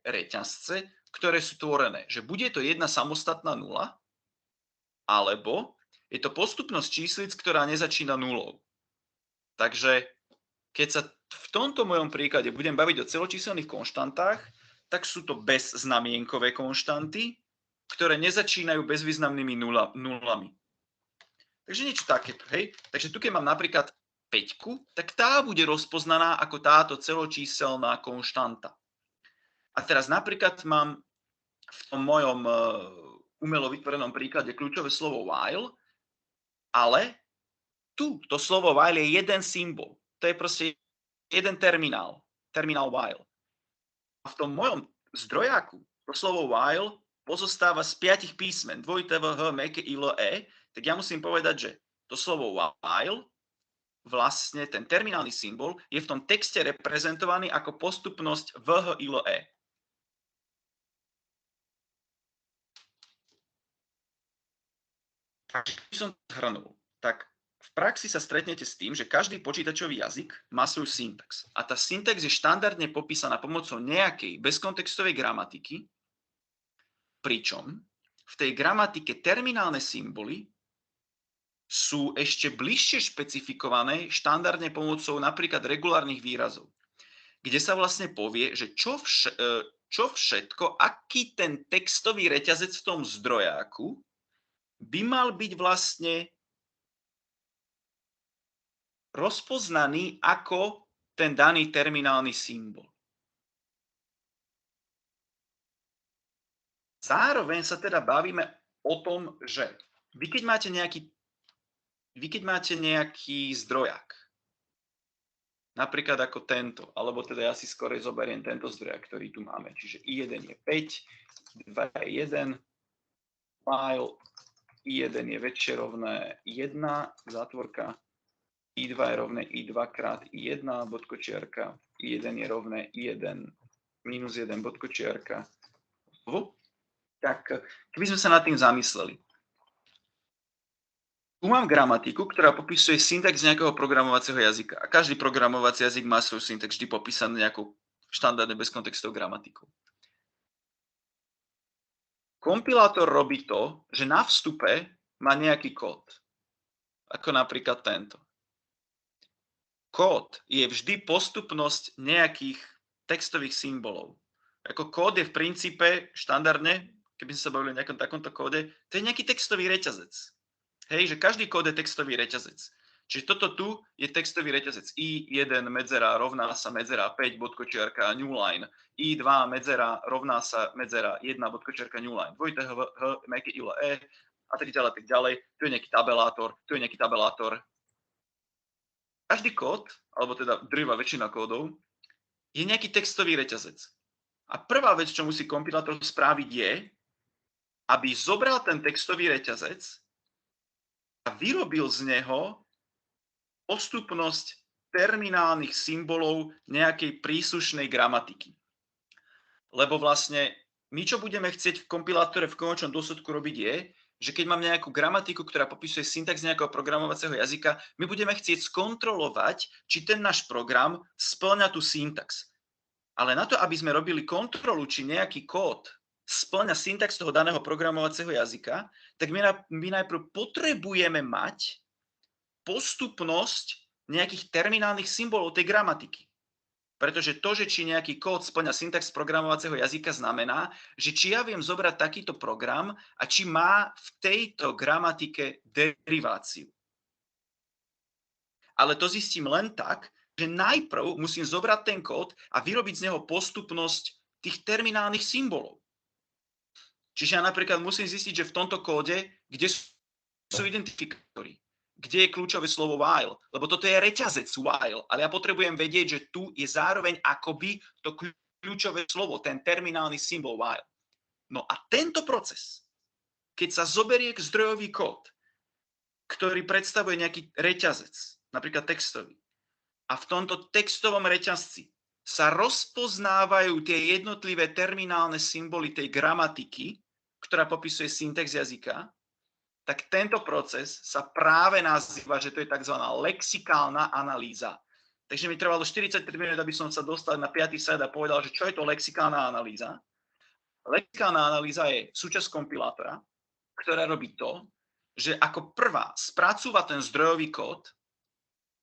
reťazce, ktoré sú tvorené, že bude to jedna samostatná nula, alebo je to postupnosť číslic, ktorá nezačína nulou. Takže keď sa v tomto mojom príklade budem baviť o celočíselných konštantách, tak sú to bezznamienkové konštanty, ktoré nezačínajú bezvýznamnými nulami. Takže niečo takéto, hej? Takže tu, keď mám napríklad 5, tak tá bude rozpoznaná ako táto celočíselná konštanta. A teraz napríklad mám v tom mojom umelo vytvorenom príklade kľúčové slovo while, ale tu to slovo while je jeden symbol. To je proste jeden terminál while. A v tom mojom zdrojáku to slovo while pozostáva z 5 písmen, dvojité V, H, mäkké I, L, E, tak ja musím povedať, že to slovo while, vlastne ten terminálny symbol, je v tom texte reprezentovaný ako postupnosť V, H, I, L, E. Keď som zhrnul, tak v praxi sa stretnete s tým, že každý počítačový jazyk má svoju syntax. A tá syntax je štandardne popísaná pomocou nejakej bezkontextovej gramatiky, pričom v tej gramatike terminálne symboly sú ešte bližšie špecifikované štandardne pomocou napríklad regulárnych výrazov, kde sa vlastne povie, že čo všetko, aký ten textový reťazec v tom zdrojáku by mal byť vlastne rozpoznaný ako ten daný terminálny symbol. Zároveň sa teda bavíme o tom, že vy keď máte nejaký zdrojak, napríklad ako tento, alebo teda ja si skorej zoberiem tento zdrojak, ktorý tu máme, čiže I1 je 5, 2 je 1, while I1 je väčšie rovné 1, zátvorka, I2 je rovné I2 krát I1, bodkočiarka, I1 je rovné I1 minus 1, bodkočiarka. Tak keby sme sa nad tým zamysleli. Tu mám gramatiku, ktorá popisuje syntax nejakého programovacieho jazyka. A každý programovací jazyk má svoj syntax vždy popísaný nejakou štandardne bezkontextovou gramatikou. Kompilátor robí to, že na vstupe má nejaký kód. Ako napríklad tento. Kód je vždy postupnosť nejakých textových symbolov. Ako kód je v princípe štandardne, keby sme sa bavili o nejakom takomto kóde, to je nejaký textový reťazec. Hej, že každý kód je textový reťazec. Čiže toto tu je textový reťazec. I1 medzera rovná sa medzera 5 bodkočiarka new line. I2 medzera rovná sa medzera 1 bodkočiarka new line. Dvojité H, mäkké I, L, E a tak ďalej. Tu je nejaký tabelátor, Každý kód, alebo teda drvivá väčšina kódov, je nejaký textový reťazec. A prvá vec, čo musí kompilátor spraviť, je, aby zobral ten textový reťazec a vyrobil z neho postupnosť terminálnych symbolov nejakej príslušnej gramatiky. Lebo vlastne my, čo budeme chcieť v kompilátore v konečnom dôsledku robiť je, že keď mám nejakú gramatiku, ktorá popisuje syntax nejakého programovacieho jazyka, my budeme chcieť skontrolovať, či ten náš program spĺňa tú syntax. Ale na to, aby sme robili kontrolu, či nejaký kód spĺňa syntax toho daného programovacieho jazyka, tak my najprv potrebujeme mať postupnosť nejakých terminálnych symbolov tej gramatiky. Pretože to, že či nejaký kód spĺňa syntax programovacieho jazyka, znamená, že či ja viem zobrať takýto program a či má v tejto gramatike deriváciu. Ale to zistím len tak, že najprv musím zobrať ten kód a vyrobiť z neho postupnosť tých terminálnych symbolov. Čiže ja napríklad musím zistiť, že v tomto kóde, kde sú identifikátory, kde je kľúčové slovo while, lebo toto je reťazec while, ale ja potrebujem vedieť, že tu je zároveň akoby to kľúčové slovo, ten terminálny symbol while. No a tento proces, keď sa zoberie zdrojový kód, ktorý predstavuje nejaký reťazec, napríklad textový, a v tomto textovom reťazci sa rozpoznávajú tie jednotlivé terminálne symboly tej gramatiky, ktorá popisuje syntax jazyka, tak tento proces sa práve nazýva, že to je tzv. Lexikálna analýza. Takže mi trvalo 45 minút, aby som sa dostal na 5. slide a povedal, že čo je to lexikálna analýza. Lexikálna analýza je súčasť kompilátora, ktorá robí to, že ako prvá spracúva ten zdrojový kód,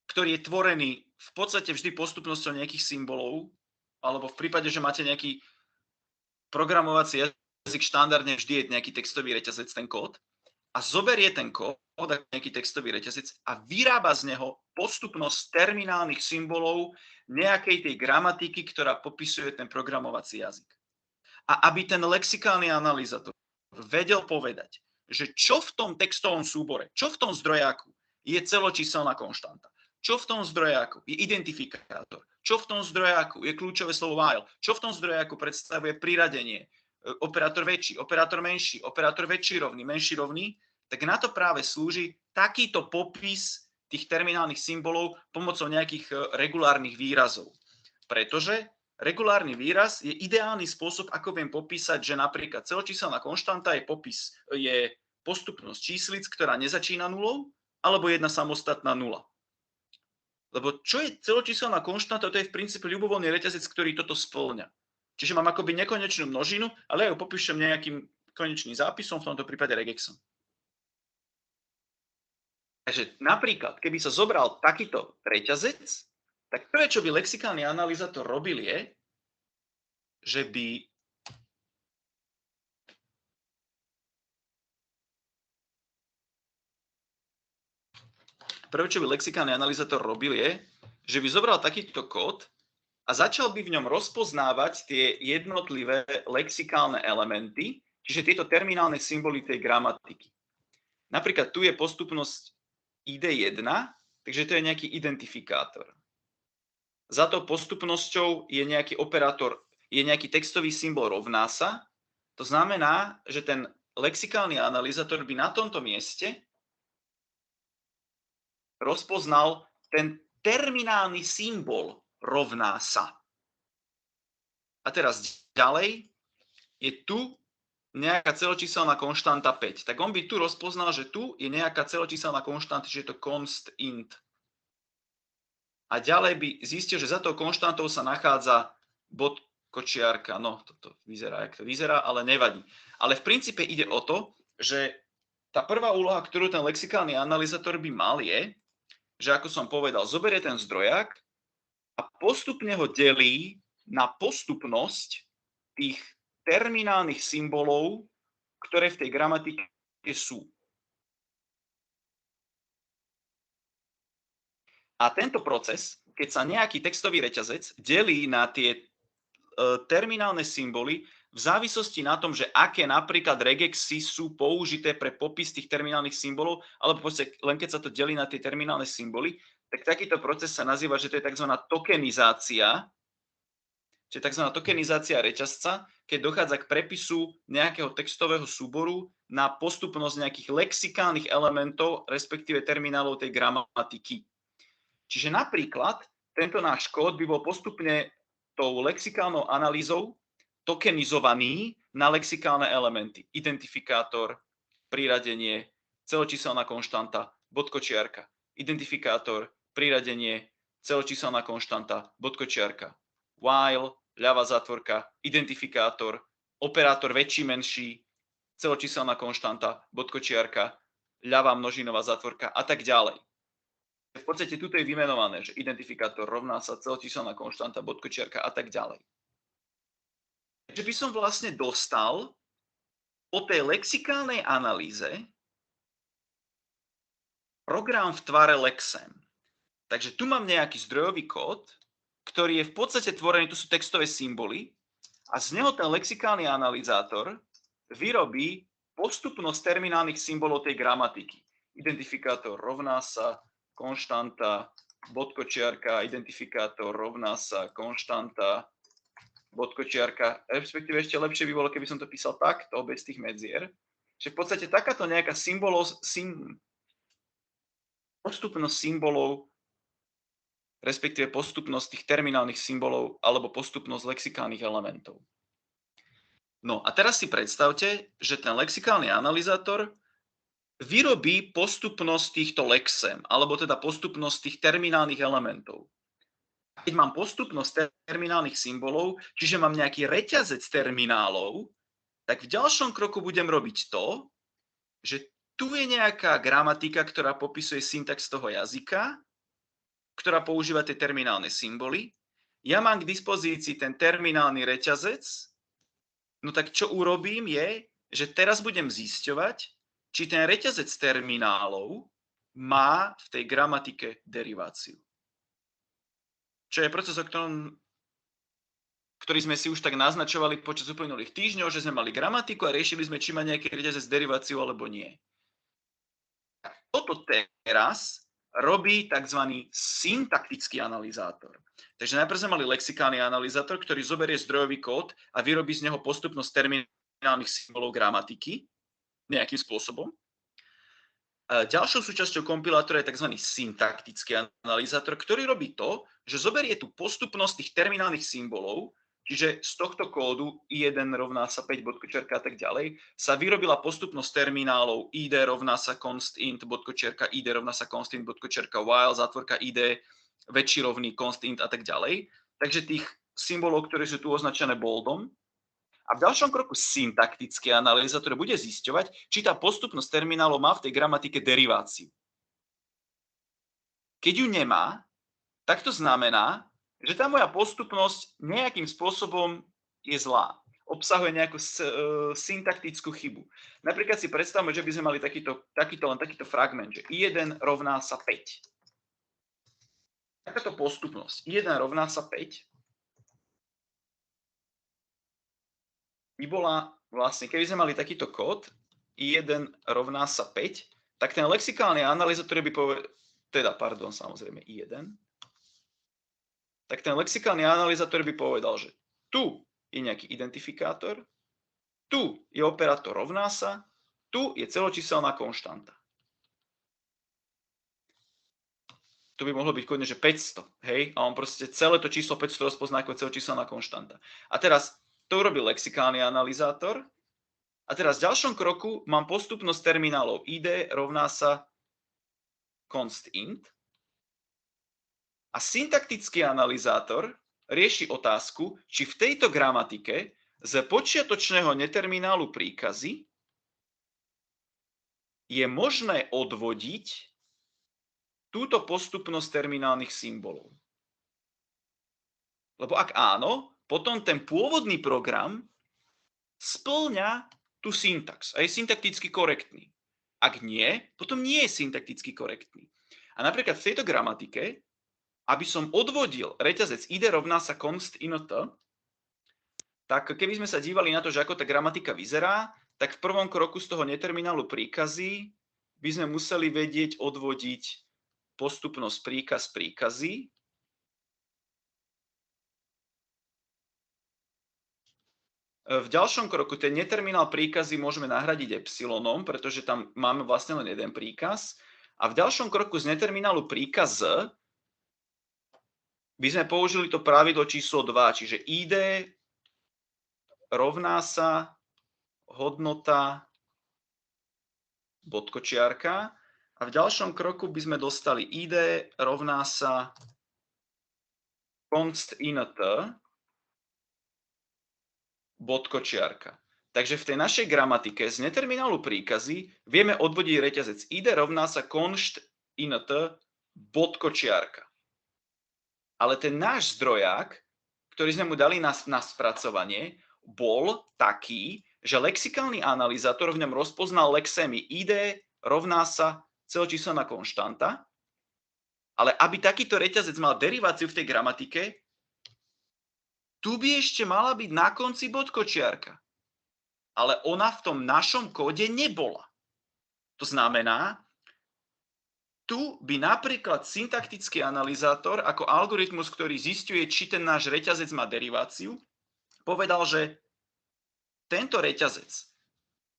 ktorý je tvorený v podstate vždy postupnosťou nejakých symbolov, alebo v prípade, že máte nejaký programovací jazyk, štandardne vždy je nejaký textový reťazec, ten kód, a zoberie ten kód, nejaký textový reťazec a vyrába z neho postupnosť terminálnych symbolov nejakej tej gramatiky, ktorá popisuje ten programovací jazyk. A aby ten lexikálny analyzátor vedel povedať, že čo v tom textovom súbore, čo v tom zdrojáku je celočíselná konštanta, čo v tom zdrojáku je identifikátor, čo v tom zdrojáku je kľúčové slovo while, čo v tom zdrojáku predstavuje priradenie, operátor väčší, operátor menší, operátor väčší rovný, menší rovný, tak na to práve slúži takýto popis tých terminálnych symbolov pomocou nejakých regulárnych výrazov. Pretože regulárny výraz je ideálny spôsob, ako viem popísať, že napríklad celočíselná konštanta je postupnosť číslic, ktorá nezačína nulou, alebo jedna samostatná nula. Lebo čo je celočíselná konštanta, to je v princípe ľubovoľný reťazec, ktorý toto spĺňa. Čiže mám akoby nekonečnú množinu, ale ja ju popíšem nejakým konečným zápisom, v tomto prípade regexom. Takže napríklad, keby sa zobral takýto reťazec, tak prvé, čo by lexikálny analyzátor robil je, že by zobral takýto kód a začal by v ňom rozpoznávať tie jednotlivé lexikálne elementy, čiže tieto terminálne symboly tej gramatiky. Napríklad tu je postupnosť ID1, takže to je nejaký identifikátor. Za to postupnosťou je nejaký operátor, je nejaký textový symbol rovná sa. To znamená, že ten lexikálny analyzátor by na tomto mieste rozpoznal ten terminálny symbol rovná sa. A teraz ďalej je tu nejaká celočíselná konštanta 5. Tak on by tu rozpoznal, že tu je nejaká celočíselná konštanta, čiže je to const int. A ďalej by zistil, že za tou konštantou sa nachádza bod kočiarka. No, toto vyzerá, jak to vyzerá, ale nevadí. Ale v princípe ide o to, že tá prvá úloha, ktorú ten lexikálny analyzátor by mal, je, že ako som povedal, zoberie ten zdrojak a postupne ho delí na postupnosť tých terminálnych symbolov, ktoré v tej gramatike sú. A tento proces, keď sa nejaký textový reťazec delí na tie terminálne symboly v závislosti na tom, že aké napríklad regexy sú použité pre popis tých terminálnych symbolov, alebo len keď sa to delí na tie terminálne symboly, tak takýto proces sa nazýva, že to je tzv. Tokenizácia. Čiže tzv. Tokenizácia reťazca, keď dochádza k prepisu nejakého textového súboru na postupnosť nejakých lexikálnych elementov, respektíve terminálov tej gramatiky. Čiže napríklad tento náš kód by bol postupne tou lexikálnou analýzou tokenizovaný na lexikálne elementy. Identifikátor, priradenie, celočíselná konštanta, bodkočiarka. Identifikátor, priradenie, celočíselná konštanta, bodkočiarka. While, ľavá zátvorka, identifikátor, operátor väčší, menší, celočíselná konštanta, bodkočiarka, ľavá množinová zátvorka a tak ďalej. V podstate tuto je vymenované, že identifikátor rovná sa celočíselná konštanta, bodkočiarka a tak ďalej. Takže by som vlastne dostal po tej lexikálnej analýze program v tvare Lexem. Takže tu mám nejaký zdrojový kód, ktorý je v podstate tvorený, tu sú textové symboly, a z neho ten lexikálny analyzátor vyrobí postupnosť terminálnych symbolov tej gramatiky. Identifikátor rovná sa konštanta, bodkočiarka, identifikátor rovná sa konštanta, bodkočiarka, respektíve ešte lepšie by bolo, keby som to písal takto, bez tých medzier. Že v podstate takáto nejaká postupnosť symbolov, respektíve postupnosť tých terminálnych symbolov alebo postupnosť lexikálnych elementov. No a teraz si predstavte, že ten lexikálny analyzátor vyrobí postupnosť týchto lexem, alebo teda postupnosť tých terminálnych elementov. Keď mám postupnosť terminálnych symbolov, čiže mám nejaký reťazec terminálov, tak v ďalšom kroku budem robiť to, že tu je nejaká gramatika, ktorá popisuje syntax toho jazyka, ktorá používa tie terminálne symboly. Ja mám k dispozícii ten terminálny reťazec, no tak čo urobím je, že teraz budem zisťovať, či ten reťazec terminálov má v tej gramatike deriváciu. Čo je proces, ktorý sme si už tak naznačovali počas uplynulých týždňov, že sme mali gramatiku a riešili sme, či má nejaký reťazec deriváciu alebo nie. Toto teraz robí tzv. Syntaktický analyzátor. Takže najprv sme mali lexikálny analyzátor, ktorý zoberie zdrojový kód a vyrobí z neho postupnosť terminálnych symbolov gramatiky nejakým spôsobom. Ďalšou súčasťou kompilátora je tzv. Syntaktický analyzátor, ktorý robí to, že zoberie tú postupnosť tých terminálnych symbolov, čiže z tohto kódu I1 rovná sa 5 bodkočiarka a tak ďalej, sa vyrobila postupnosť terminálov ID rovná sa const int bodkočiarka, ID rovná sa const int bodkočiarka, while, zátvorka ID, väčší rovný const int a tak ďalej. Takže tých symbolov, ktoré sú tu označené boldom. A v ďalšom kroku syntaktický analyzátor bude zisťovať, či tá postupnosť terminálov má v tej gramatike deriváciu. Keď ju nemá, tak to znamená, že tá moja postupnosť nejakým spôsobom je zlá. Obsahuje nejakú syntaktickú chybu. Napríklad si predstavme, že by sme mali takýto fragment, že I1 rovná sa 5. Takáto postupnosť I1 rovná sa 5 by bola vlastne, keby sme mali takýto kód I1 rovná sa 5, tak ten lexikálny analyzátor by povedal, samozrejme I1, tak ten lexikálny analyzátor by povedal, že tu je nejaký identifikátor, tu je operátor rovná sa, tu je celočíselná konštanta. Tu by mohlo byť kľudne, že 500, hej? A on proste celé to číslo 500 rozpozná ako celočíselná konštanta. A teraz to urobil lexikálny analyzátor. A teraz v ďalšom kroku mám postupnosť terminálov ID rovná sa const int. A syntaktický analyzátor rieši otázku, či v tejto gramatike z počiatočného neterminálu príkazy je možné odvodiť túto postupnosť terminálnych symbolov. Lebo ak áno, potom ten pôvodný program spĺňa tú syntax a je syntakticky korektný. Ak nie, potom nie je syntakticky korektný. A napríklad v tejto gramatike, aby som odvodil reťazec ID rovná sa const int, tak keby sme sa dívali na to, že ako tá gramatika vyzerá, tak v prvom kroku z toho neterminálu príkazy by sme museli vedieť odvodiť postupnosť príkazy. V ďalšom kroku ten neterminál príkazy môžeme nahradiť epsilonom, pretože tam máme vlastne len jeden príkaz. A v ďalšom kroku z neterminálu príkaz by sme použili to pravidlo číslo 2, čiže ID rovná sa hodnota bodkočiarka a v ďalšom kroku by sme dostali ID rovná sa const int bodkočiarka. Takže v tej našej gramatike z neterminálu príkazy vieme odvodiť reťazec ID rovná sa const int bodkočiarka. Ale ten náš zdroják, ktorý sme mu dali na spracovanie, bol taký, že lexikálny analyzátor v ňom rozpoznal lexémy ID rovná sa celočíselná konštanta, ale aby takýto reťazec mal deriváciu v tej gramatike, tu by ešte mala byť na konci bodkočiarka. Ale ona v tom našom kóde nebola. To znamená, tu by napríklad syntaktický analyzátor ako algoritmus, ktorý zisťuje, či ten náš reťazec má deriváciu, povedal, že tento reťazec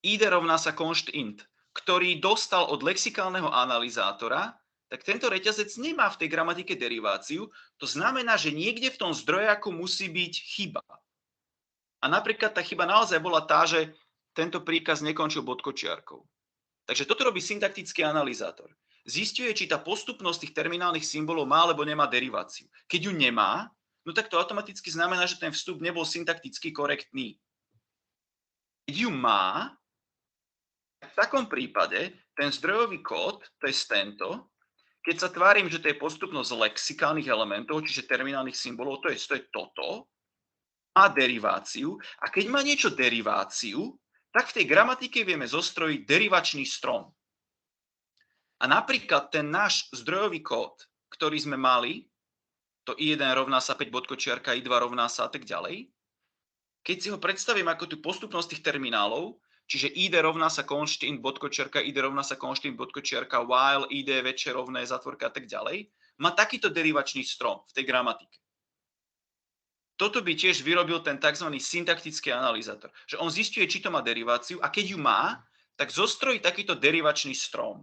ID rovná sa const int, ktorý dostal od lexikálneho analyzátora, tak tento reťazec nemá v tej gramatike deriváciu. To znamená, že niekde v tom zdrojaku musí byť chyba. A napríklad tá chyba naozaj bola tá, že tento príkaz nekončil bodkočiarkou. Takže toto robí syntaktický analyzátor. Zisťuje, či tá postupnosť tých terminálnych symbolov má alebo nemá deriváciu. Keď ju nemá, no tak to automaticky znamená, že ten vstup nebol syntakticky korektný. Keď ju má, v takom prípade ten zdrojový kód, to je tento, keď sa tvárim, že to je postupnosť lexikálnych elementov, čiže terminálnych symbolov, to je toto, má deriváciu a keď má niečo deriváciu, tak v tej gramatike vieme zostrojiť derivačný strom. A napríklad ten náš zdrojový kód, ktorý sme mali, to I1 rovná sa 5 bodkočiarka, I2 rovná sa a tak ďalej, keď si ho predstavím ako tú postupnosť tých terminálov, čiže ID rovná sa const int bodkočiarka, ID rovná sa const int bodkočiarka, while ID väčšie rovné zatvorka a tak ďalej, má takýto derivačný strom v tej gramatike. Toto by tiež vyrobil ten tzv. Syntaktický analyzátor, že on zisťuje, či to má deriváciu a keď ju má, tak zostrojí takýto derivačný strom.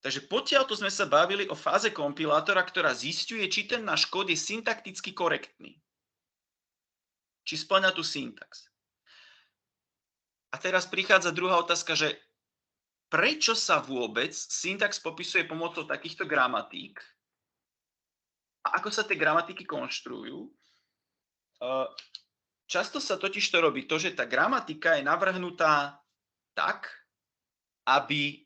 Takže potiaľto sme sa bavili o fáze kompilátora, ktorá zisťuje, či ten náš kód je syntakticky korektný. Či spĺňa tú syntax. A teraz prichádza druhá otázka, že prečo sa vôbec syntax popisuje pomocou takýchto gramatík a ako sa tie gramatiky konštruujú? Často sa totiž to robí to, že tá gramatika je navrhnutá tak, aby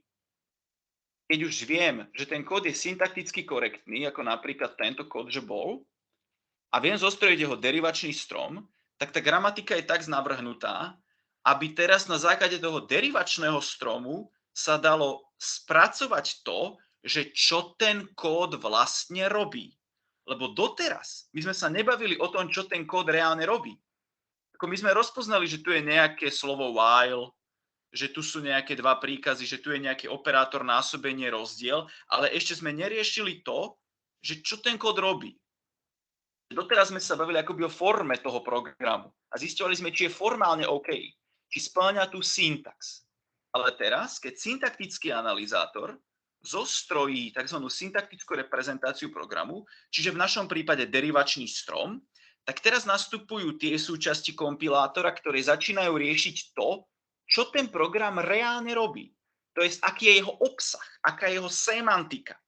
keď už viem, že ten kód je syntakticky korektný, ako napríklad tento kód, že bol, a viem zostrojiť jeho derivačný strom, tak tá gramatika je tak navrhnutá, aby teraz na základe toho derivačného stromu sa dalo spracovať to, že čo ten kód vlastne robí. Lebo doteraz my sme sa nebavili o tom, čo ten kód reálne robí. Ako my sme rozpoznali, že tu je nejaké slovo while, že tu sú nejaké dva príkazy, že tu je nejaký operátor násobenie rozdiel, ale ešte sme neriešili to, že čo ten kód robí. Doteraz sme sa bavili akoby o forme toho programu a zisťovali sme, či je formálne OK, či spĺňa tú syntax. Ale teraz, keď syntaktický analyzátor zostrojí tzv. Syntaktickú reprezentáciu programu, čiže v našom prípade derivačný strom, tak teraz nastupujú tie súčasti kompilátora, ktoré začínajú riešiť to, čo ten program reálne robí. To je, aký je jeho obsah, aká je jeho semantika.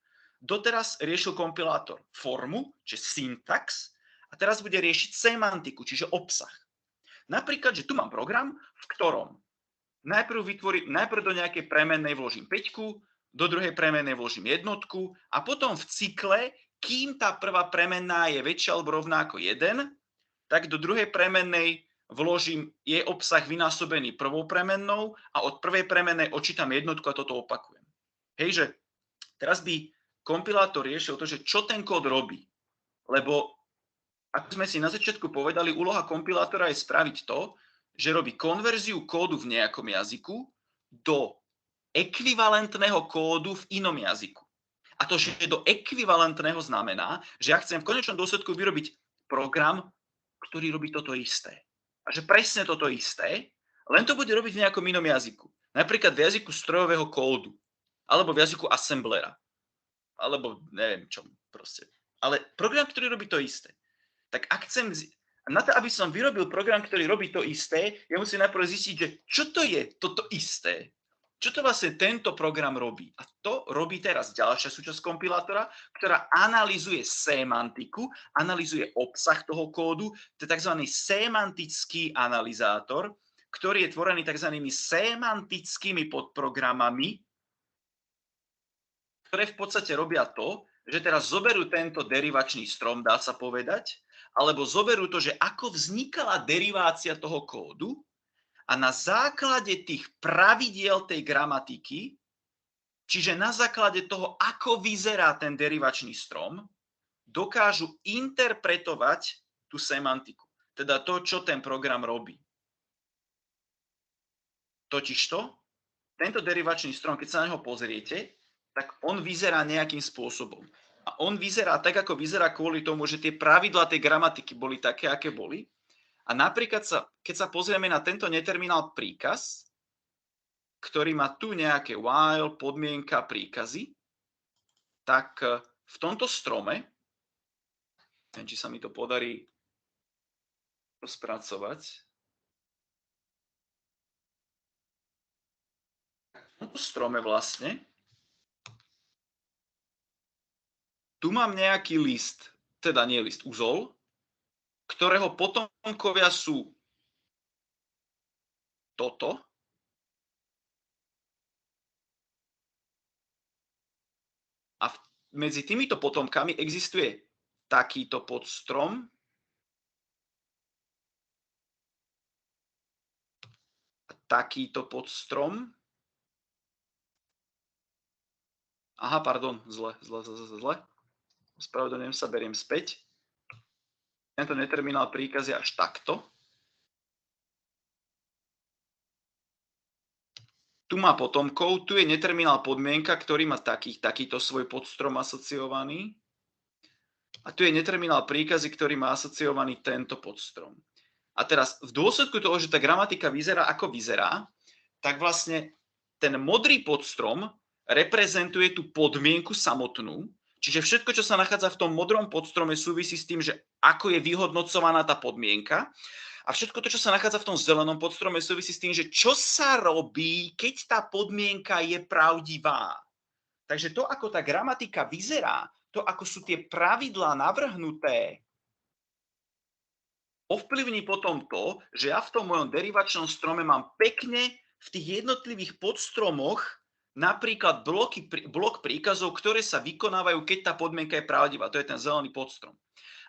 Doteraz riešil kompilátor formu, čiže syntax, a teraz bude riešiť semantiku, čiže obsah. Napríklad, že tu mám program, v ktorom najprv do nejakej premennej vložím 5, do druhej premennej vložím 1 a potom v cykle, kým tá prvá premenná je väčšia alebo rovná ako 1, tak do druhej premennej vložím jej obsah vynásobený prvou premennou a od prvej premennej odčítam 1 a toto opakujem. Hej, že teraz by kompilátor riešil to, že čo ten kód robí. Lebo, ako sme si na začiatku povedali, úloha kompilátora je spraviť to, že robí konverziu kódu v nejakom jazyku do ekvivalentného kódu v inom jazyku. A to, že do ekvivalentného znamená, že ja chcem v konečnom dôsledku vyrobiť program, ktorý robí toto isté. A že presne toto isté, len to bude robiť v nejakom inom jazyku. Napríklad v jazyku strojového kódu, alebo v jazyku assemblera. alebo neviem čo proste. Ale program, ktorý robí to isté. Tak ak chcem, na to, aby som vyrobil program, ktorý robí to isté, ja musím najprv zistiť, že čo to je toto isté. Čo to vlastne tento program robí? A to robí teraz ďalšia súčasť kompilátora, ktorá analyzuje semantiku, analyzuje obsah toho kódu, to je tzv. Semantický analyzátor, ktorý je tvorený tzv. Semantickými podprogramami, ktoré v podstate robia to, že teraz zoberú tento derivačný strom, dá sa povedať, alebo zoberú to, že ako vznikala derivácia toho kódu a na základe tých pravidiel tej gramatiky, čiže na základe toho, ako vyzerá ten derivačný strom, dokážu interpretovať tú semantiku. Teda to, čo ten program robí. Totižto, tento derivačný strom, keď sa na neho pozriete, tak on vyzerá nejakým spôsobom. A on vyzerá tak, ako vyzerá kvôli tomu, že tie pravidlá tej gramatiky boli také, aké boli. A napríklad, keď sa pozrieme na tento neterminál príkaz, ktorý má tu nejaké while, podmienka, príkazy, tak v tomto strome, neviem, či sa mi to podarí spracovať, v tomto strome vlastne, tu mám nejaký list, teda nie list, uzol, ktorého potomkovia sú toto. A medzi týmito potomkami existuje takýto podstrom, a takýto podstrom. Aha, pardon, zle. Spravedlňujem sa, beriem späť. Tento neterminál príkaz je až takto. Tu má potomkov, tu je neterminál podmienka, ktorý má takýto svoj podstrom asociovaný. A tu je neterminál príkazy, ktorý má asociovaný tento podstrom. A teraz v dôsledku toho, že tá gramatika vyzerá ako vyzerá, tak vlastne ten modrý podstrom reprezentuje tú podmienku samotnú. Čiže všetko, čo sa nachádza v tom modrom podstrome, súvisí s tým, že ako je vyhodnocovaná tá podmienka. A všetko to, čo sa nachádza v tom zelenom podstrome, súvisí s tým, že čo sa robí, keď tá podmienka je pravdivá. Takže to, ako tá gramatika vyzerá, to, ako sú tie pravidlá navrhnuté, ovplyvní potom to, že ja v tom mojom derivačnom strome mám pekne v tých jednotlivých podstromoch napríklad blok príkazov, ktoré sa vykonávajú, keď tá podmienka je pravdivá. To je ten zelený podstrom.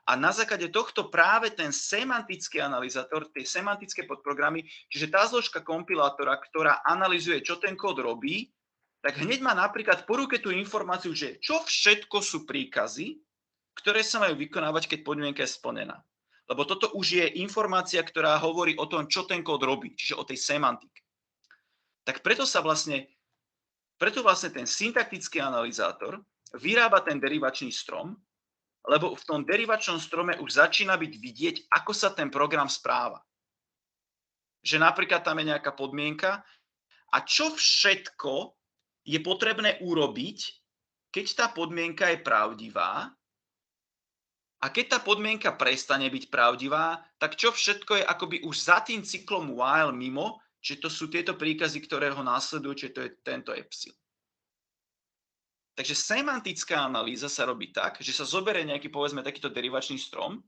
A na základe tohto práve ten semantický analyzátor, tie semantické podprogramy, čiže tá zložka kompilátora, ktorá analyzuje, čo ten kód robí, tak hneď má napríklad po ruke tú informáciu, že čo všetko sú príkazy, ktoré sa majú vykonávať, keď podmienka je splnená. Lebo toto už je informácia, ktorá hovorí o tom, čo ten kód robí, čiže o tej semantike. Tak preto vlastne ten syntaktický analyzátor vyrába ten derivačný strom, lebo v tom derivačnom strome už začína byť vidieť, ako sa ten program správa. Že napríklad tam je nejaká podmienka a čo všetko je potrebné urobiť, keď tá podmienka je pravdivá a keď tá podmienka prestane byť pravdivá, tak čo všetko je akoby už za tým cyklom while mimo, či to sú tieto príkazy, ktoré ho následujú, či to je tento epsilon. Takže semantická analýza sa robí tak, že sa zoberie nejaký, povedzme, takýto derivačný strom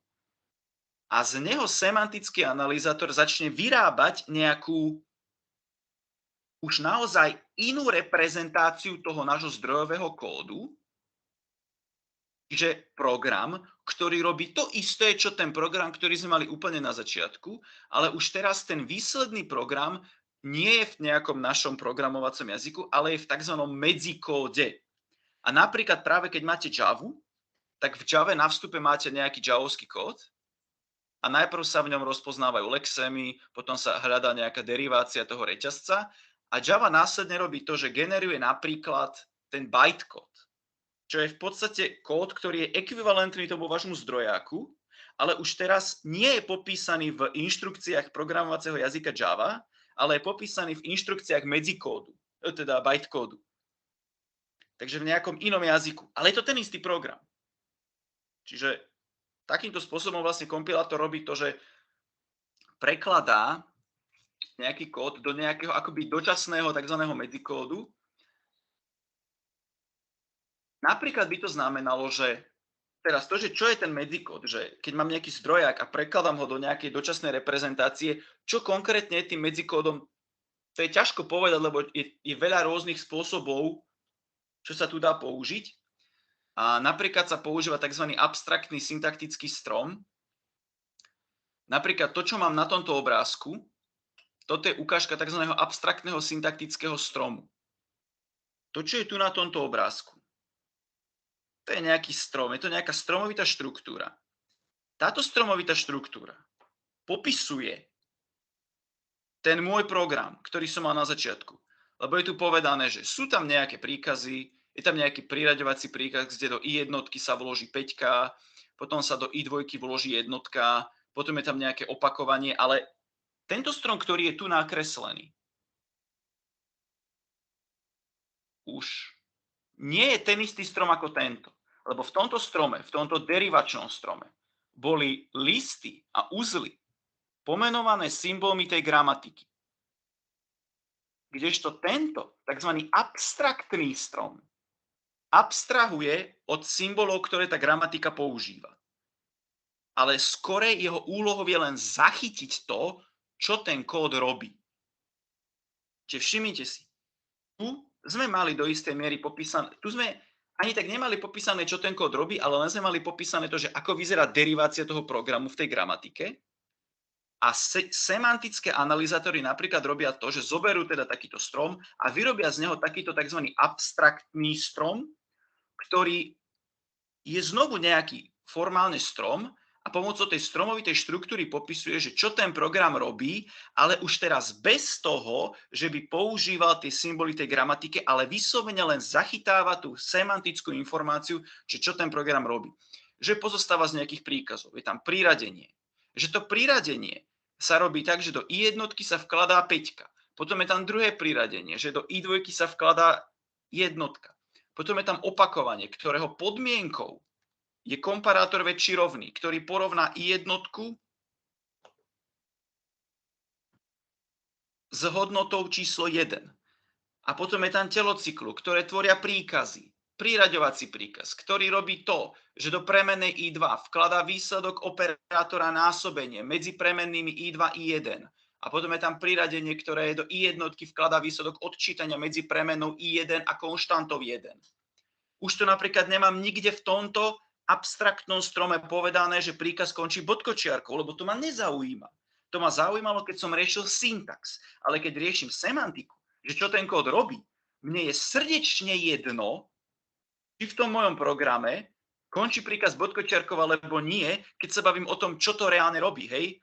a z neho semantický analyzátor začne vyrábať nejakú už naozaj inú reprezentáciu toho nášho zdrojového kódu, čiže program, ktorý robí to isté, čo ten program, ktorý sme mali úplne na začiatku, ale už teraz ten výsledný program nie je v nejakom našom programovacom jazyku, ale je v tzv. Medzikóde. A napríklad práve keď máte Javu, tak v Jave na vstupe máte nejaký javovský kód a najprv sa v ňom rozpoznávajú lexemy, potom sa hľadá nejaká derivácia toho reťazca a Java následne robí to, že generuje napríklad ten bytecode, čo je v podstate kód, ktorý je ekvivalentný tomu vašmu zdrojáku, ale už teraz nie je popísaný v inštrukciách programovacieho jazyka Java, ale je popísaný v inštrukciách medzikódu, teda bytecódu. takže v nejakom inom jazyku. Ale je to ten istý program. Čiže takýmto spôsobom vlastne kompilátor robí to, že prekladá nejaký kód do nejakého akoby dočasného tzv. Medzikódu. Napríklad by to znamenalo, že teraz to, že čo je ten medzikód, že keď mám nejaký zdrojak a prekladám ho do nejakej dočasnej reprezentácie, čo konkrétne je tým medzikódom, to je ťažko povedať, lebo je veľa rôznych spôsobov, čo sa tu dá použiť. A napríklad sa používa tzv. Abstraktný syntaktický strom. Napríklad to, čo mám na tomto obrázku, toto je ukážka tzv. Abstraktného syntaktického stromu. To, čo je tu na tomto obrázku, to je nejaký strom, je to nejaká stromovitá štruktúra. Táto stromovitá štruktúra popisuje ten môj program, ktorý som mal na začiatku. Lebo je tu povedané, že sú tam nejaké príkazy, je tam nejaký priraďovací príkaz, kde do i jednotky sa vloží 5, potom sa do i2 vloží jednotka, potom je tam nejaké opakovanie, ale tento strom, ktorý je tu nakreslený, už nie je ten istý strom ako tento. Lebo v tomto strome, v tomto derivačnom strome, boli listy a uzly pomenované symbolmi tej gramatiky. Kdežto tento tzv. Abstraktný strom abstrahuje od symbolov, ktoré tá gramatika používa. Ale skôr jeho úlohou je len zachytiť to, čo ten kód robí. Čiže všimnite si, tu sme mali do istej miery popísané, tu sme ani tak nemali popísané, čo ten kód robí, ale len sme mali popísané to, že ako vyzerá derivácia toho programu v tej gramatike. A semantické analyzátory napríklad robia to, že zoberú teda takýto strom a vyrobia z neho takýto tzv. Abstraktný strom, ktorý je znovu nejaký formálne strom a pomocou tej stromovitej štruktúry popisuje, že čo ten program robí, ale už teraz bez toho, že by používal tie symboly tej gramatike, ale vyslovene len zachytáva tú semantickú informáciu, že čo ten program robí. Že pozostáva z nejakých príkazov. Je tam priradenie. Že to priradenie sa robí tak, že do i jednotky sa vkladá 5. Potom je tam druhé priradenie, že do i2 sa vkladá jednotka. Potom je tam opakovanie, ktorého podmienkou je komparátor väčší rovný, ktorý porovná i jednotku s hodnotou číslo 1. A potom je tam telo cyklu, ktoré tvoria príkazy. Priraďovací príkaz, ktorý robí to, že do premennej i2 vkladá výsledok operátora násobenie medzi premennými i2 a i1. A potom je tam priradenie, ktoré do i jednotky vkladá výsledok odčítania medzi premennou i1 a konštantou 1. Už to napríklad nemám nikde v tomto abstraktnom strome povedané, že príkaz končí bodkočiarkou, lebo to ma nezaujíma. To ma zaujímalo, keď som riešil syntax. Ale keď riešim semantiku, že čo ten kód robí, mne je srdečne jedno, či v tom mojom programe končí príkaz bodkočiarkou alebo nie, keď sa bavím o tom, čo to reálne robí. Hej?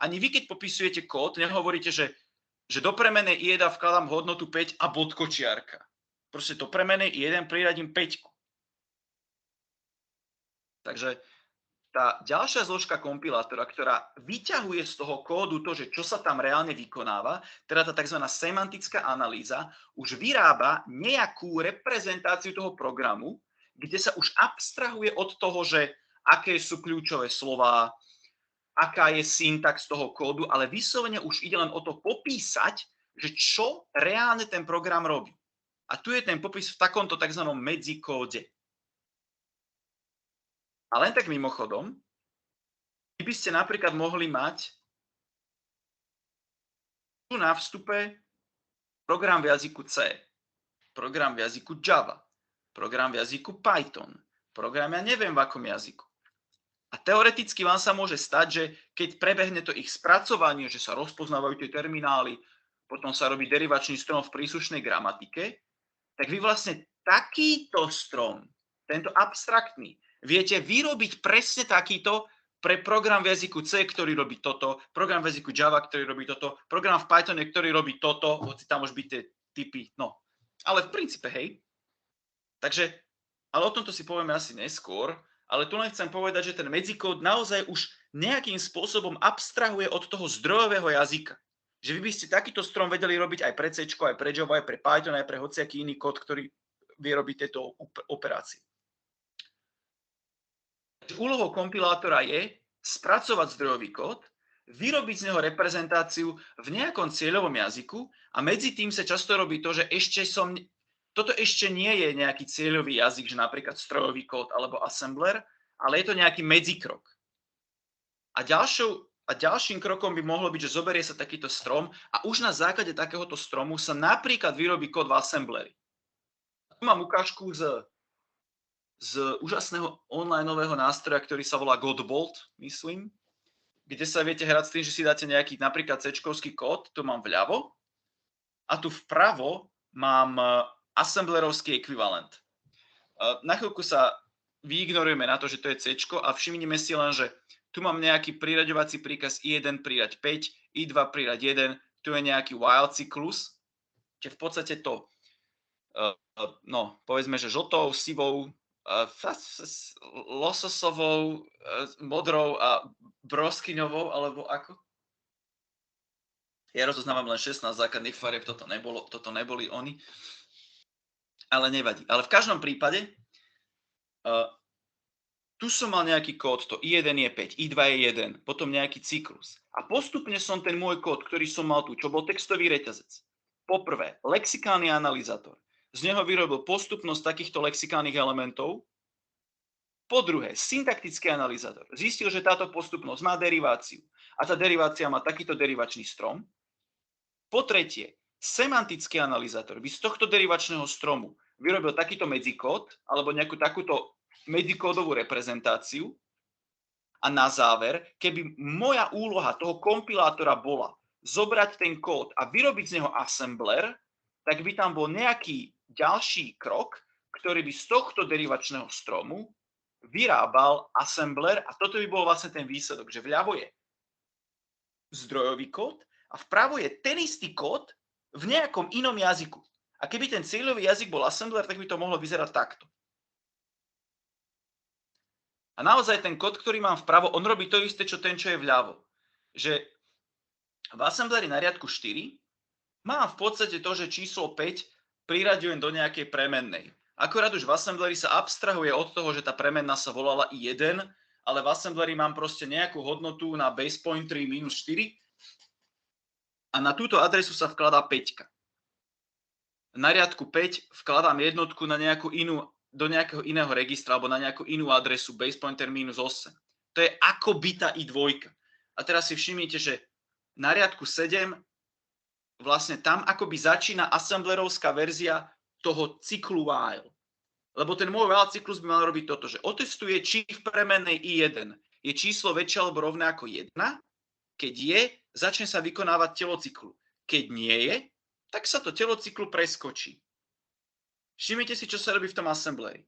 Ani vy, keď popisujete kód, nehovoríte, že do premennej i1 vkladám hodnotu 5 a bodkočiarka. Proste do premennej i1 priradím 5. Takže tá ďalšia zložka kompilátora, ktorá vyťahuje z toho kódu to, že čo sa tam reálne vykonáva, teda tá tzv. Semantická analýza, už vyrába nejakú reprezentáciu toho programu, kde sa už abstrahuje od toho, že aké sú kľúčové slová, aká je syntax toho kódu, ale vyslovene už ide len o to popísať, že čo reálne ten program robí. A tu je ten popis v takomto tzv. Medzikóde. A len tak mimochodom, vy by ste napríklad mohli mať tu na vstupe program v jazyku C, program v jazyku Java, program v jazyku Python, program ja neviem v akom jazyku. A teoreticky vám sa môže stať, že keď prebehne to ich spracovanie, že sa rozpoznávajú tie terminály, potom sa robí derivačný strom v príslušnej gramatike, tak vy vlastne takýto strom, tento abstraktný, viete vyrobiť presne takýto pre program v jazyku C, ktorý robí toto, program v jazyku Java, ktorý robí toto, program v Pythone, ktorý robí toto, hoci tam môžu byť tie typy, no. Ale v princípe, hej. Takže, ale o tomto si povieme asi neskôr, ale tu len chcem povedať, že ten medzikód naozaj už nejakým spôsobom abstrahuje od toho zdrojového jazyka. Že vy by ste takýto strom vedeli robiť aj pre C, aj pre Java, aj pre Python, aj pre hociaký iný kód, ktorý vie robiť tieto operácie. Úlohou kompilátora je spracovať zdrojový kód, vyrobiť z neho reprezentáciu v nejakom cieľovom jazyku a medzi tým sa často robí to, že toto ešte nie je nejaký cieľový jazyk, že napríklad strojový kód alebo assembler, ale je to nejaký medzikrok. A ďalším krokom by mohlo byť, že zoberie sa takýto strom a už na základe takéhoto stromu sa napríklad vyrobí kód v assembleri. Tu mám ukážku z úžasného onlineového nástroja, ktorý sa volá Godbolt, myslím, kde sa viete hrať s tým, že si dáte nejaký napríklad C-čkovský kód, tu mám vľavo, a tu vpravo mám assemblerovský ekvivalent. Na chvíľku sa vyignorujeme na to, že to je C-čko a všimnime si len, že tu mám nejaký priraďovací príkaz I1 prirať 5, I2 prirať 1, tu je nejaký while cyklus, že v podstate to, povedzme, že žltou, sivou, lososovou, modrou a broskyňovou, alebo ako? Ja rozoznávam len 16 základných farieb, toto neboli oni, ale nevadí. Ale v každom prípade, tu som mal nejaký kód, to I1 je 5, I2 je 1, potom nejaký cyklus. A postupne som ten môj kód, ktorý som mal tu, čo bol textový reťazec. Poprvé, lexikálny analyzátor. Z neho vyrobil postupnosť takýchto lexikálnych elementov. Po druhé, syntaktický analyzátor. Zistil, že táto postupnosť má deriváciu a tá derivácia má takýto derivačný strom. Po tretie, semantický analyzátor by z tohto derivačného stromu vyrobil takýto medzikód alebo nejakú takúto medzikódovú reprezentáciu. A na záver, keby moja úloha toho kompilátora bola zobrať ten kód a vyrobiť z neho assembler, tak by tam bol nejaký ďalší krok, ktorý by z tohto derivačného stromu vyrábal assembler a toto by bol vlastne ten výsledok, že vľavo je zdrojový kód a vpravo je ten istý kód v nejakom inom jazyku. A keby ten cieľový jazyk bol assembler, tak by to mohlo vyzerať takto. A naozaj ten kód, ktorý mám vpravo, on robí to isté, čo ten, čo je vľavo. Že v assembleri na riadku 4 mám v podstate to, že číslo 5 priraďujem do nejakej premennej. Akorát už v assembleri sa abstrahuje od toho, že tá premenná sa volala I1, ale v assembleri mám proste nejakú hodnotu na base pointer minus 4 a na túto adresu sa vkladá 5. Na riadku 5 vkladám jednotku na do nejakého iného registra alebo na nejakú inú adresu base pointer minus 8. To je ako byta I2. A teraz si všimnite, že na riadku 7 vlastne tam akoby začína assemblerovská verzia toho cyklu while. Lebo ten môj while cyklus by mal robiť toto, že otestuje, či v premennej I1 je číslo väčšie alebo rovné ako 1. Keď je, začne sa vykonávať telocyklu. Keď nie je, tak sa to telocyklu preskočí. Všimnite si, čo sa robí v tom assembleri.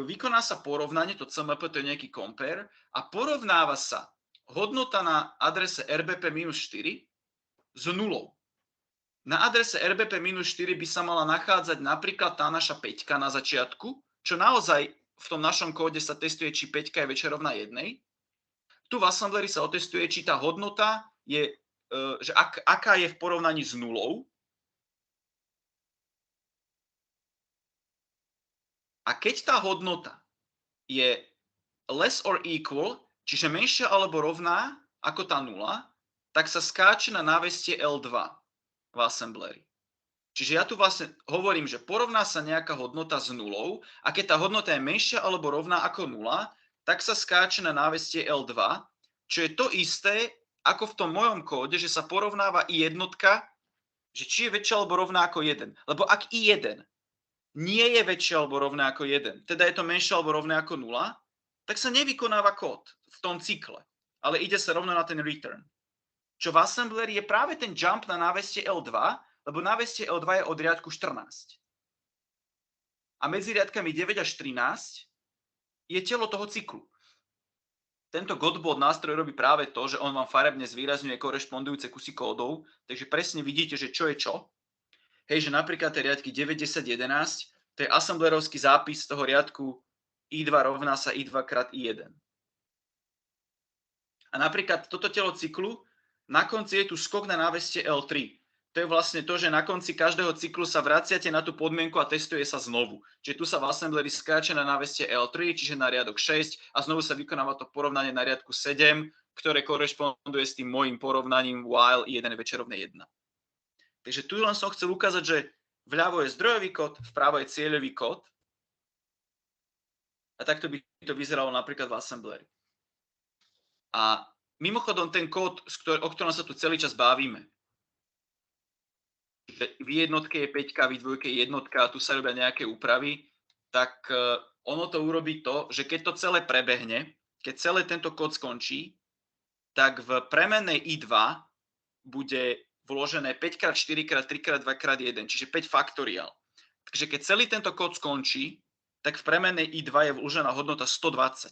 Vykoná sa porovnanie, to CMP, to je nejaký compare, a porovnáva sa hodnota na adrese RBP-4 s nulou. Na adrese RBP-4 by sa mala nachádzať napríklad tá naša 5 na začiatku, čo naozaj v tom našom kóde sa testuje, či 5 je väčšia rovná 1. Tu v assembleri sa otestuje, či tá hodnota je, že aká je v porovnaní s nulou. A keď tá hodnota je less or equal, čiže menšia alebo rovná ako tá nula, tak sa skáče na návestie L2 v assembleri. Čiže ja tu vlastne hovorím, že porovná sa nejaká hodnota s nulou a keď tá hodnota je menšia alebo rovná ako nula, tak sa skáče na návestie L2, čo je to isté ako v tom mojom kóde, že sa porovnáva i jednotka, že či je väčšia alebo rovná ako 1. Lebo ak i1 nie je väčšia alebo rovná ako 1, teda je to menšie alebo rovné ako 0, tak sa nevykonáva kód v tom cykle, ale ide sa rovno na ten return. Čo v assembleri je práve ten jump na návestie L2, lebo návestie L2 je od riadku 14. A medzi riadkami 9 až 13 je telo toho cyklu. Tento Godbolt nástroj robí práve to, že on vám farebne zvýrazňuje korešpondujúce kusy kódov, takže presne vidíte, že čo je čo. Hej, že napríklad tie riadky 9, 10, 11, to je assemblerovský zápis toho riadku I2 rovná sa I2 krát I1. A napríklad toto telo cyklu, na konci je tu skok na návestie L3. to je vlastne to, že na konci každého cyklu sa vraciate na tú podmienku a testuje sa znovu. Čiže tu sa v assembleri skáče na náveste L3, čiže na riadok 6 a znovu sa vykonáva to porovnanie na riadku 7, ktoré korešponduje s tým môjim porovnaním while 1 večerovné 1. Takže tu len som chcel ukázať, že vľavo je zdrojový kód, vpravo je cieľový kód. A takto by to vyzeralo napríklad v assembleri. A mimochodom ten kód, o ktorom sa tu celý čas bavíme, v jednotke je 5, v dvojke je jednotka a tu sa robia nejaké úpravy, tak ono to urobí to, že keď to celé prebehne, keď celý tento kód skončí, tak v premennej I2 bude vložené 5x4x3x2x1, čiže 5 faktoriál. Takže keď celý tento kód skončí, tak v premennej I2 je vložená hodnota 120.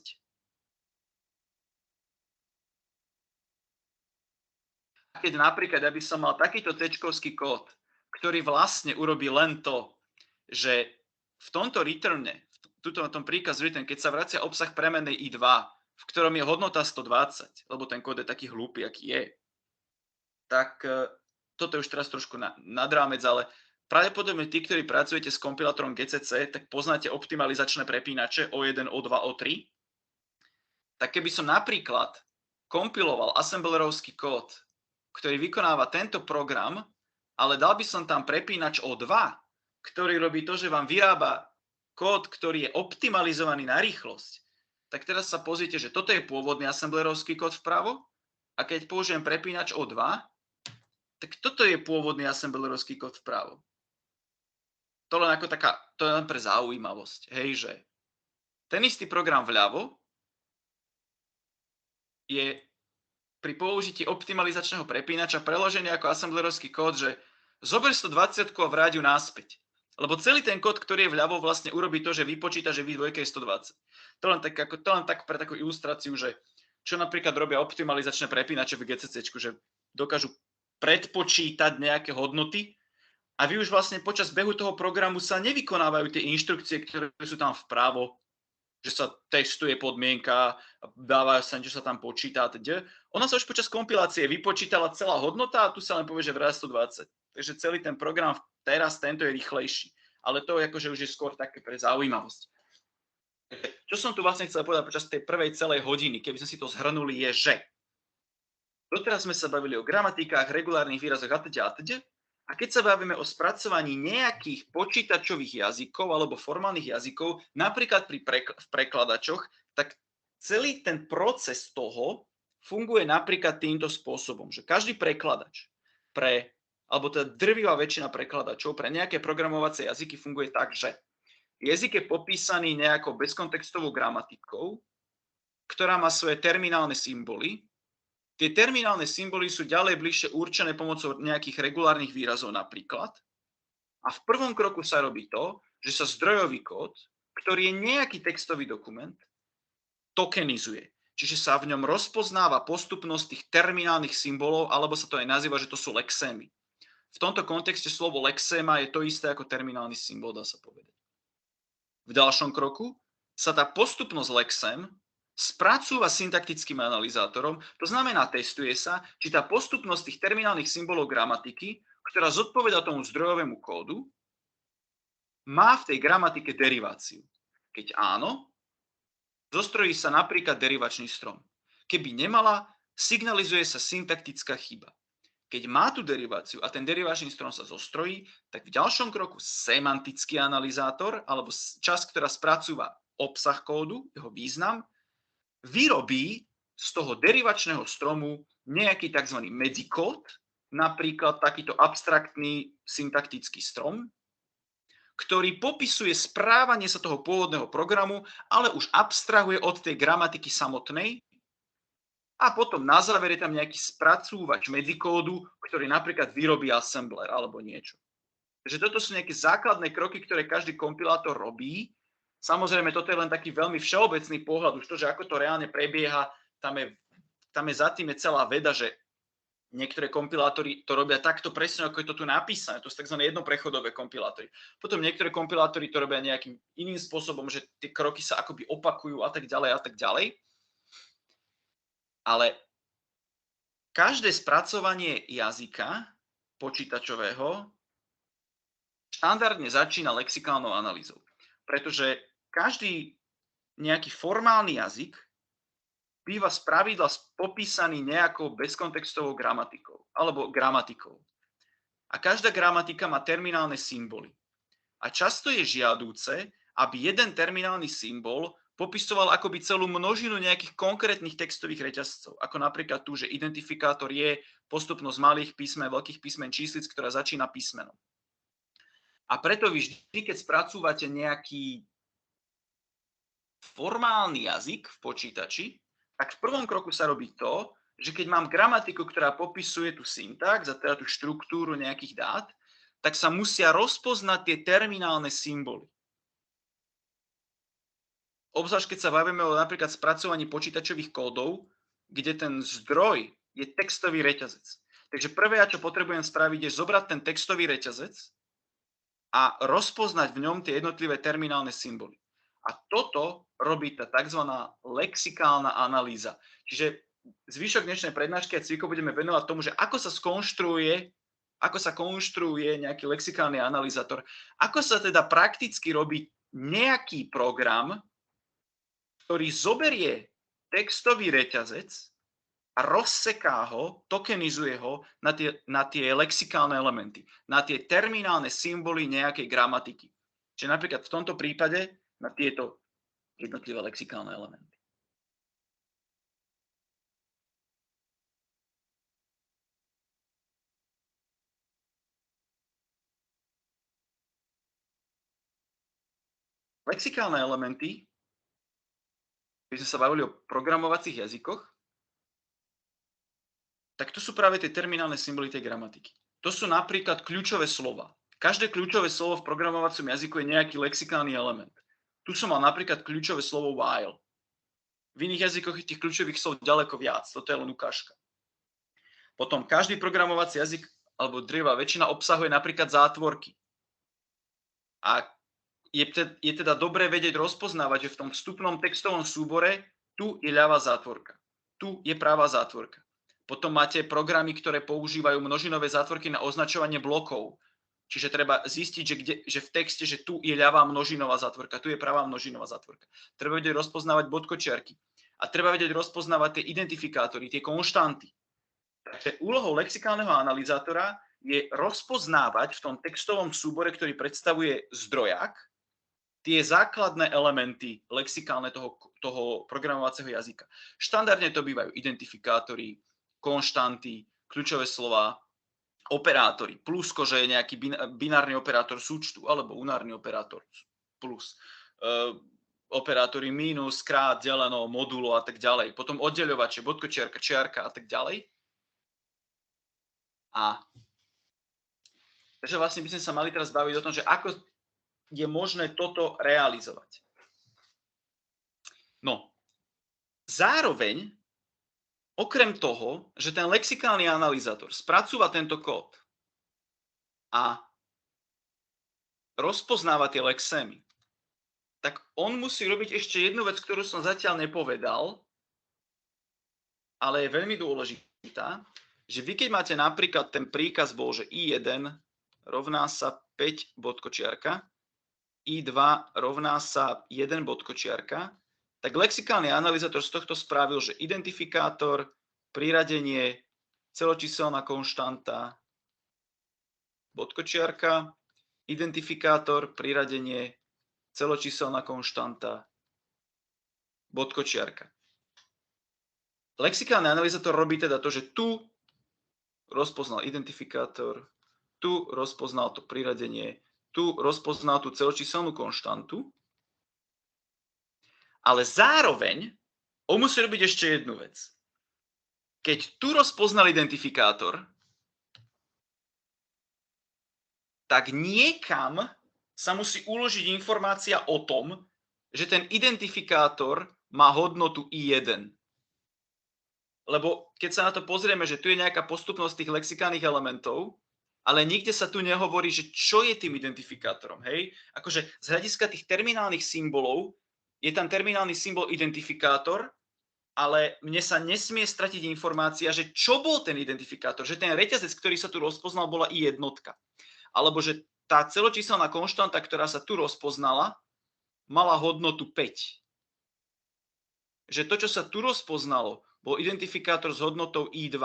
Keď napríklad, aby som mal takýto tečkovský kód, ktorý vlastne urobí len to, že v tomto returne, v tom príkazu return, keď sa vracia obsah premennej I2, v ktorom je hodnota 120, lebo ten kód je taký hlúpy, aký je, tak toto je už teraz trošku nad rámec, ale pravdepodobne tí, ktorí pracujete s kompilátorom GCC, tak poznáte optimalizačné prepínače O1, O2, O3. Tak keby som napríklad kompiloval assemblerovský kód, ktorý vykonáva tento program, ale dal by som tam prepínač O2, ktorý robí to, že vám vyrába kód, ktorý je optimalizovaný na rýchlosť, tak teraz sa pozrite, že toto je pôvodný assemblerovský kód vpravo a keď použijem prepínač O2, tak toto je pôvodný assemblerovský kód vpravo. To len ako to je len pre zaujímavosť, hej, že ten istý program vľavo je pri použití optimalizačného prepínača preložený ako assemblerovský kód, že zober 120 a vráť ju naspäť. Lebo celý ten kód, ktorý je vľavo, vlastne urobí to, že vypočíta, že v dvojke je 120. To len tak pre takú ilustráciu, že čo napríklad robia optimalizačné prepínače v GCC, že dokážu predpočítať nejaké hodnoty a vy už vlastne počas behu toho programu sa nevykonávajú tie inštrukcie, ktoré sú tam vpravo, že sa testuje podmienka, dáva sa niečo, sa tam počíta. Ona sa už počas kompilácie vypočítala celá hodnota a tu sa len povie, že vraj 120. Takže celý ten program teraz, tento je rýchlejší. Ale to je akože už je skôr také pre zaujímavosť. Čo som tu vlastne chcel povedať počas tej prvej celej hodiny, keby sme si to zhrnuli, je, že doteraz sme sa bavili o gramatikách, regulárnych výrazoch atď. A keď sa bavíme o spracovaní nejakých počítačových jazykov alebo formálnych jazykov, napríklad v prekladačoch, tak celý ten proces toho funguje napríklad týmto spôsobom, že každý prekladač alebo teda drvivá väčšina prekladačov pre nejaké programovacie jazyky funguje tak, že jazyk je popísaný nejakou bezkontextovou gramatikou, ktorá má svoje terminálne symboly. Tie terminálne symboly sú ďalej bližšie určené pomocou nejakých regulárnych výrazov napríklad. A v prvom kroku sa robí to, že sa zdrojový kód, ktorý je nejaký textový dokument, tokenizuje. Čiže sa v ňom rozpoznáva postupnosť tých terminálnych symbolov, alebo sa to aj nazýva, že to sú lexémy. V tomto kontexte slovo lexéma je to isté ako terminálny symbol, dá sa povedať. V ďalšom kroku sa tá postupnosť lexém spracúva syntaktickým analyzátorom, to znamená, testuje sa, či tá postupnosť tých terminálnych symbolov gramatiky, ktorá zodpovedá tomu zdrojovému kódu, má v tej gramatike deriváciu. Keď áno, zostrojí sa napríklad derivačný strom. Keby nemala, signalizuje sa syntaktická chyba. Keď má tú deriváciu a ten derivačný strom sa zostrojí, tak v ďalšom kroku semantický analyzátor, alebo časť, ktorá spracúva obsah kódu, jeho význam, vyrobí z toho derivačného stromu nejaký tzv. Medzikód, napríklad takýto abstraktný syntaktický strom, ktorý popisuje správanie sa toho pôvodného programu, ale už abstrahuje od tej gramatiky samotnej. A potom na záver je tam nejaký spracúvač medzikódu, ktorý napríklad vyrobí assembler alebo niečo. Takže toto sú nejaké základné kroky, ktoré každý kompilátor robí. Samozrejme, toto je len taký veľmi všeobecný pohľad, už to, že ako to reálne prebieha, tam je za tým celá veda, že niektoré kompilátory to robia takto presne, ako je to tu napísané. To sú tzv. Jednoprechodové kompilátory. Potom niektoré kompilátory to robia nejakým iným spôsobom, že tie kroky sa akoby opakujú a tak ďalej a tak ďalej. Ale každé spracovanie jazyka počítačového štandardne začína lexikálnou analýzou. Pretože každý nejaký formálny jazyk býva spravidla popísaný nejakou bezkontextovou gramatikou alebo gramatikou. A každá gramatika má terminálne symboly. A často je žiadúce, aby jeden terminálny symbol popisoval akoby celú množinu nejakých konkrétnych textových reťazcov. Ako napríklad tu, že identifikátor je postupnosť malých písmen, veľkých písmen, číslic, ktorá začína písmenom. A preto vy vždy, keď spracúvate nejaký formálny jazyk v počítači, tak v prvom kroku sa robí to, že keď mám gramatiku, ktorá popisuje tú syntax a teda tú štruktúru nejakých dát, tak sa musia rozpoznať tie terminálne symboly. Obzvlášť keď sa bavíme o napríklad spracovaní počítačových kódov, kde ten zdroj je textový reťazec. Takže prvé, čo potrebujem spraviť, je zobrať ten textový reťazec a rozpoznať v ňom tie jednotlivé terminálne symboly. A toto robí tá tzv. Lexikálna analýza. Čiže zvyšok dnešnej prednášky a cvikov budeme venovať tomu, že ako sa konštruuje nejaký lexikálny analyzátor, ako sa teda prakticky robí nejaký program, ktorý zoberie textový reťazec a rozseká ho, tokenizuje ho na tie lexikálne elementy, na tie terminálne symboly nejakej gramatiky. Čiže napríklad v tomto prípade na tieto jednotlivé lexikálne elementy. Lexikálne elementy, keď sme sa bavili o programovacích jazykoch, tak to sú práve tie terminálne symboly tej gramatiky. To sú napríklad kľúčové slova. Každé kľúčové slovo v programovacom jazyku je nejaký lexikálny element. Tu som mal napríklad kľúčové slovo while. V iných jazykoch je tých kľúčových slov ďaleko viac. Toto je len ukážka. Potom každý programovací jazyk, alebo drvivá väčšina, obsahuje napríklad zátvorky. A je teda dobré vedieť rozpoznávať, že v tom vstupnom textovom súbore tu je ľavá zátvorka, tu je pravá zátvorka. Potom máte programy, ktoré používajú množinové zátvorky na označovanie blokov. Čiže treba zistiť, že v texte, že tu je ľavá množinová zátvorka, tu je pravá množinová zátvorka. Treba vedieť rozpoznávať bodkočiarky. A treba vedieť rozpoznávať tie identifikátory, tie konštanty. Takže úlohou lexikálneho analyzátora je rozpoznávať v tom textovom súbore, ktorý predstavuje zdrojak, tie základné elementy lexikálne toho programovacieho jazyka. Štandardne to bývajú identifikátory, konštanty, kľúčové slova, operátory, plusko, že je nejaký binárny operátor súčtu, alebo unárny operátor plus, operátory mínus, krát, deleno, modulo a tak ďalej. Potom oddeľovače, bodkočiarka, čiarka a tak ďalej. Takže vlastne by sme sa mali teraz baviť o tom, že ako je možné toto realizovať. No, zároveň, okrem toho, že ten lexikálny analyzátor spracúva tento kód a rozpoznáva tie lexémy, tak on musí robiť ešte jednu vec, ktorú som zatiaľ nepovedal, ale je veľmi dôležitá, že vy keď máte napríklad ten príkaz bol, že I1 rovná sa 5 bodkočiarka, I2 rovná sa 1 bodkočiarka, tak lexikálny analyzátor z tohto spravil, že identifikátor, priradenie, celočíselná konštanta, bodkočiarka, identifikátor, priradenie, celočíselná konštanta, bodkočiarka. Lexikálny analyzátor robí teda to, že tu rozpoznal identifikátor, tu rozpoznal to priradenie, tu rozpoznal tú celočíselnú konštantu, ale zároveň on musí robiť ešte jednu vec. Keď tu rozpoznal identifikátor, tak niekam sa musí uložiť informácia o tom, že ten identifikátor má hodnotu I1. Lebo keď sa na to pozrieme, že tu je nejaká postupnosť tých lexikálnych elementov, ale nikde sa tu nehovorí, že čo je tým identifikátorom. Hej? Akože z hľadiska tých terminálnych symbolov je tam terminálny symbol identifikátor ale mne sa nesmie stratiť informácia, že čo bol ten identifikátor, že ten reťazec, ktorý sa tu rozpoznal, bola i jednotka. Alebo že tá celočíselná konštanta, ktorá sa tu rozpoznala, mala hodnotu 5. Že to, čo sa tu rozpoznalo, bol identifikátor s hodnotou I2.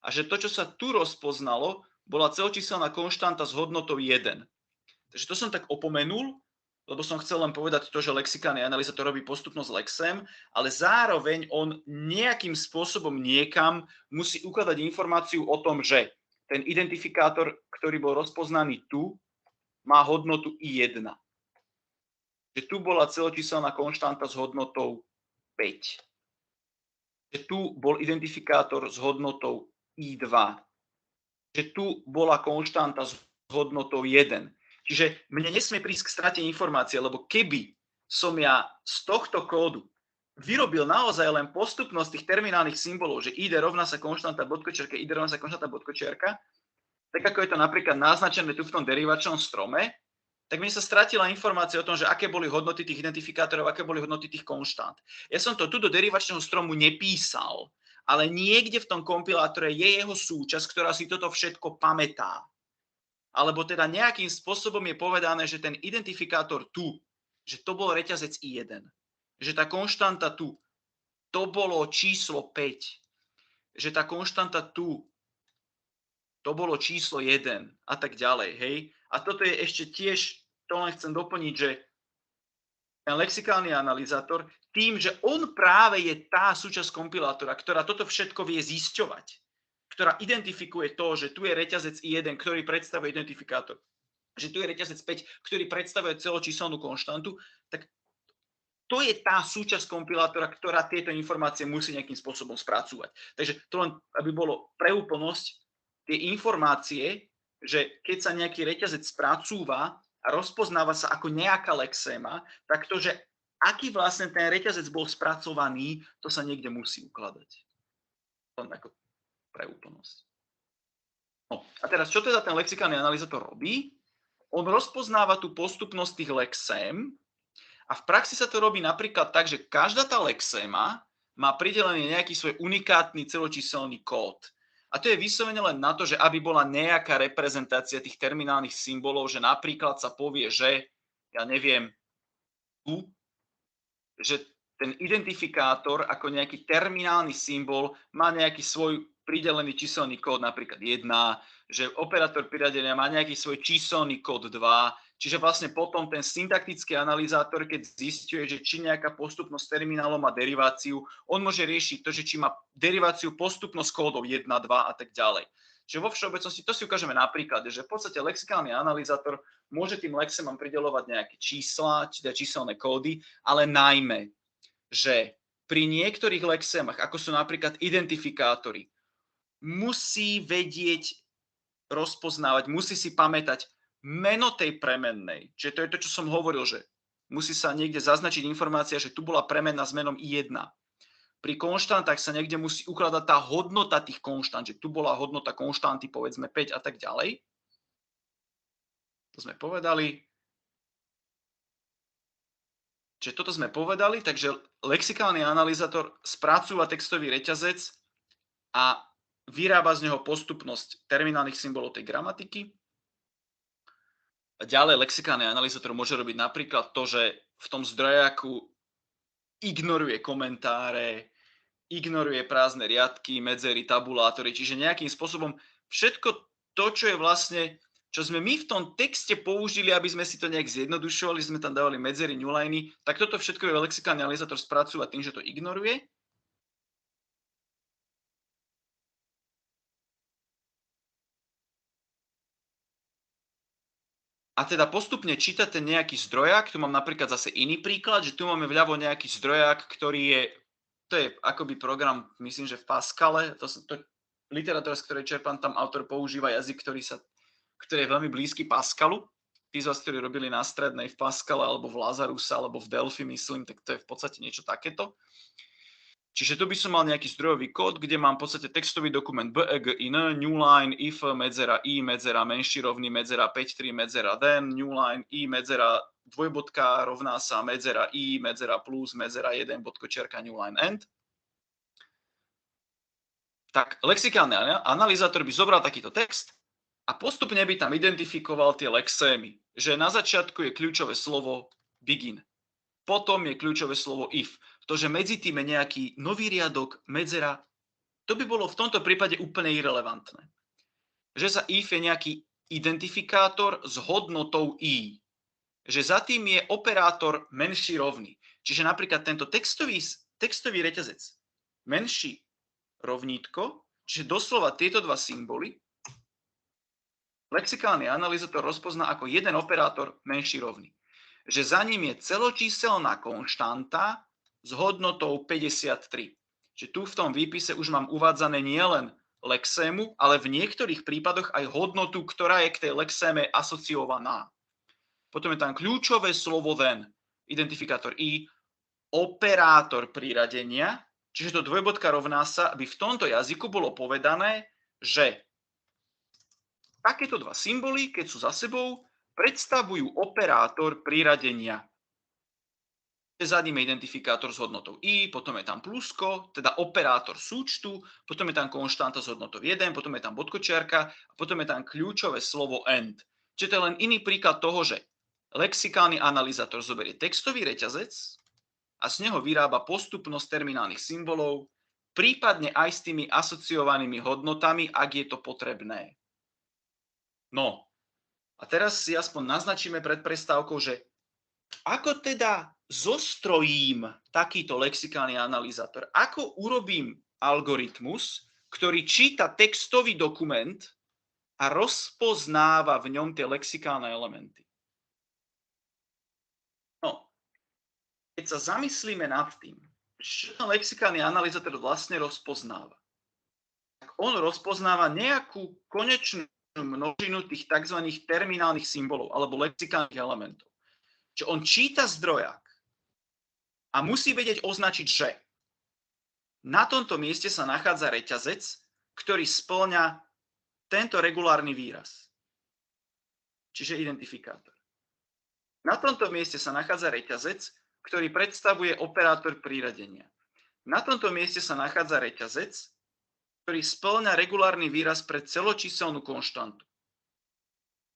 A že to, čo sa tu rozpoznalo, bola celočíselná konštanta s hodnotou 1. Takže to som tak opomenul, lebo som chcel len povedať to, že lexikálny analyzátor robí postupnosť lexem, ale zároveň on nejakým spôsobom niekam musí ukladať informáciu o tom, že ten identifikátor, ktorý bol rozpoznaný tu, má hodnotu I1. Že tu bola celočíselná konštanta s hodnotou 5. Že tu bol identifikátor s hodnotou I2. Že tu bola konštanta s hodnotou 1. Čiže mne nesmie prísť k strate informácie, lebo keby som ja z tohto kódu vyrobil naozaj len postupnosť tých terminálnych symbolov, že id rovná sa konštanta bodkočiarka, id rovná sa konštanta bodkočiarka, tak ako je to napríklad naznačené tu v tom derivačnom strome, tak mne sa stratila informácia o tom, že aké boli hodnoty tých identifikátorov, aké boli hodnoty tých konštant. Ja som to tu do derivačného stromu nepísal, ale niekde v tom kompilátore je jeho súčasť, ktorá si toto všetko pamätá. Alebo teda nejakým spôsobom je povedané, že ten identifikátor tu, že to bol reťazec I1. Že tá konštanta tu, to bolo číslo 5. Že tá konštanta tu, to bolo číslo 1 a tak ďalej. Hej? A toto je ešte tiež, to len chcem doplniť, že ten lexikálny analyzátor, tým, že on práve je tá súčasť kompilátora, ktorá toto všetko vie zisťovať, ktorá identifikuje to, že tu je reťazec I1, ktorý predstavuje identifikátor, že tu je reťazec 5, ktorý predstavuje celočíselnú konštantu, tak to je tá súčasť kompilátora, ktorá tieto informácie musí nejakým spôsobom spracúvať. Takže to len, aby bolo pre úplnosť, tie informácie, že keď sa nejaký reťazec spracúva a rozpoznáva sa ako nejaká lexéma, tak to, že aký vlastne ten reťazec bol spracovaný, to sa niekde musí ukladať. Len ako pre úplnosť. No a teraz, čo teda ten lexikálny analyzátor robí? On rozpoznáva tú postupnosť tých lexém a v praxi sa to robí napríklad tak, že každá tá lexéma má pridelený nejaký svoj unikátny celočíselný kód. A to je vyslovene len na to, že aby bola nejaká reprezentácia tých terminálnych symbolov, že napríklad sa povie, že, ja neviem, tu, že ten identifikátor ako nejaký terminálny symbol má nejaký svoj pridelený číselný kód, napríklad 1, že operátor priradenia má nejaký svoj číselný kód 2, čiže vlastne potom ten syntaktický analyzátor, keď zisťuje, že či nejaká postupnosť terminálov má deriváciu, on môže riešiť to, že či má deriváciu postupnosť kódov 1, 2 a tak ďalej. Čiže vo všeobecnosti, to si ukážeme na príklade, že v podstate lexikálny analyzátor môže tým lexemom prideľovať nejaké čísla, teda číselné kódy, ale najmä, že pri niektorých lexemach, ako sú napríklad identifikátory, musí vedieť rozpoznávať, musí si pamätať meno tej premennej. Čiže to je to, čo som hovoril, že musí sa niekde zaznačiť informácia, že tu bola premenná s menom I1. Pri konštantách sa niekde musí ukladať tá hodnota tých konštant, že tu bola hodnota konštanty, povedzme 5 a tak ďalej. To sme povedali. Čiže toto sme povedali, takže lexikálny analyzátor spracúva textový reťazec a vyrába z neho postupnosť terminálnych symbolov tej gramatiky. A ďalej lexikálny analyzátor môže robiť napríklad to, že v tom zdrojaku ignoruje komentáre, ignoruje prázdne riadky, medzery, tabulátory, čiže nejakým spôsobom všetko to, čo je vlastne, čo sme my v tom texte použili, aby sme si to nejak zjednodušovali, sme tam dávali medzery, newliny, tak toto všetko je lexikálny analyzátor spracúva tým, že to ignoruje. A teda postupne čítate nejaký zdrojak, tu mám napríklad zase iný príklad, že tu máme vľavo nejaký zdrojak, ktorý je, to je akoby program, myslím, že v Pascale, to literatúra, z ktorej čerpám, tam autor používa jazyk, ktorý je veľmi blízky Pascalu. Tí z vás, ktorí robili na strednej v Pascale, alebo v Lazaruse, alebo v Delphi, myslím, tak to je v podstate niečo takéto. Čiže tu by som mal nejaký zdrojový kód, kde mám v podstate textový dokument begin, newline, if, medzera i, medzera menší rovný, medzera 5.3, medzera then, newline, i, medzera dvojbodka rovná sa, medzera i, medzera plus, medzera 1, bodkočiarka, newline, end. tak lexikálny analyzátor by zobral takýto text a postupne by tam identifikoval tie lexémy, že na začiatku je kľúčové slovo begin, potom je kľúčové slovo if. To, že medzi tým je nejaký nový riadok, medzera, to by bolo v tomto prípade úplne irelevantné. Že za if je nejaký identifikátor s hodnotou i. Že za tým je operátor menší rovný. Čiže napríklad tento textový reťazec menší rovnítko, čiže doslova tieto dva symboly, lexikálny analyzátor rozpozná ako jeden operátor menší rovný. Že za ním je celočíselná konštanta s hodnotou 53. Čiže tu v tom výpise už mám uvádzané nielen lexému, ale v niektorých prípadoch aj hodnotu, ktorá je k tej lexéme asociovaná. Potom je tam kľúčové slovo then, identifikátor i, operátor priradenia, čiže to dvojbodka rovná sa, aby v tomto jazyku bolo povedané, že takéto dva symboly, keď sú za sebou, predstavujú operátor priradenia. Za ním je identifikátor s hodnotou i, potom je tam plusko, teda operátor súčtu, potom je tam konštanta s hodnotou 1, potom je tam bodkočiarka a potom je tam kľúčové slovo and. Čiže to je len iný príklad toho, že lexikálny analyzátor zoberie textový reťazec a z neho vyrába postupnosť terminálnych symbolov, prípadne aj s tými asociovanými hodnotami, ak je to potrebné. No, a teraz si aspoň naznačíme pred prestávkou, že ako teda zostrojím takýto lexikálny analyzátor? Ako urobím algoritmus, ktorý číta textový dokument a rozpoznáva v ňom tie lexikálne elementy? No, keď sa zamyslíme nad tým, čo ten lexikálny analyzátor vlastne rozpoznáva, tak on rozpoznáva nejakú konečnú množinu tých tzv. Terminálnych symbolov alebo lexikálnych elementov. Čiže on číta zdrojak a musí vedieť označiť, že na tomto mieste sa nachádza reťazec, ktorý spĺňa tento regulárny výraz. Čiže identifikátor. Na tomto mieste sa nachádza reťazec, ktorý predstavuje operátor priradenia. Na tomto mieste sa nachádza reťazec, ktorý spĺňa regulárny výraz pre celočíselnú konštantu.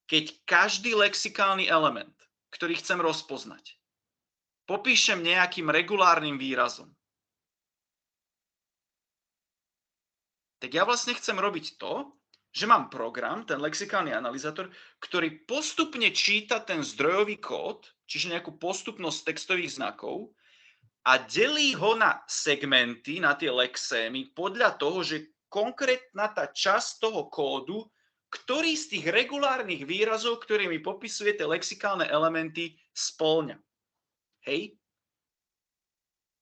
Keď každý lexikálny element, ktorý chcem rozpoznať, popíšem nejakým regulárnym výrazom, tak ja vlastne chcem robiť to, že mám program, ten lexikálny analyzátor, ktorý postupne číta ten zdrojový kód, čiže nejakú postupnosť textových znakov a delí ho na segmenty, na tie lexémy, podľa toho, že konkrétna tá časť toho kódu, ktorý z tých regulárnych výrazov, ktorými popisuje tie lexikálne elementy, spĺňa. Hej?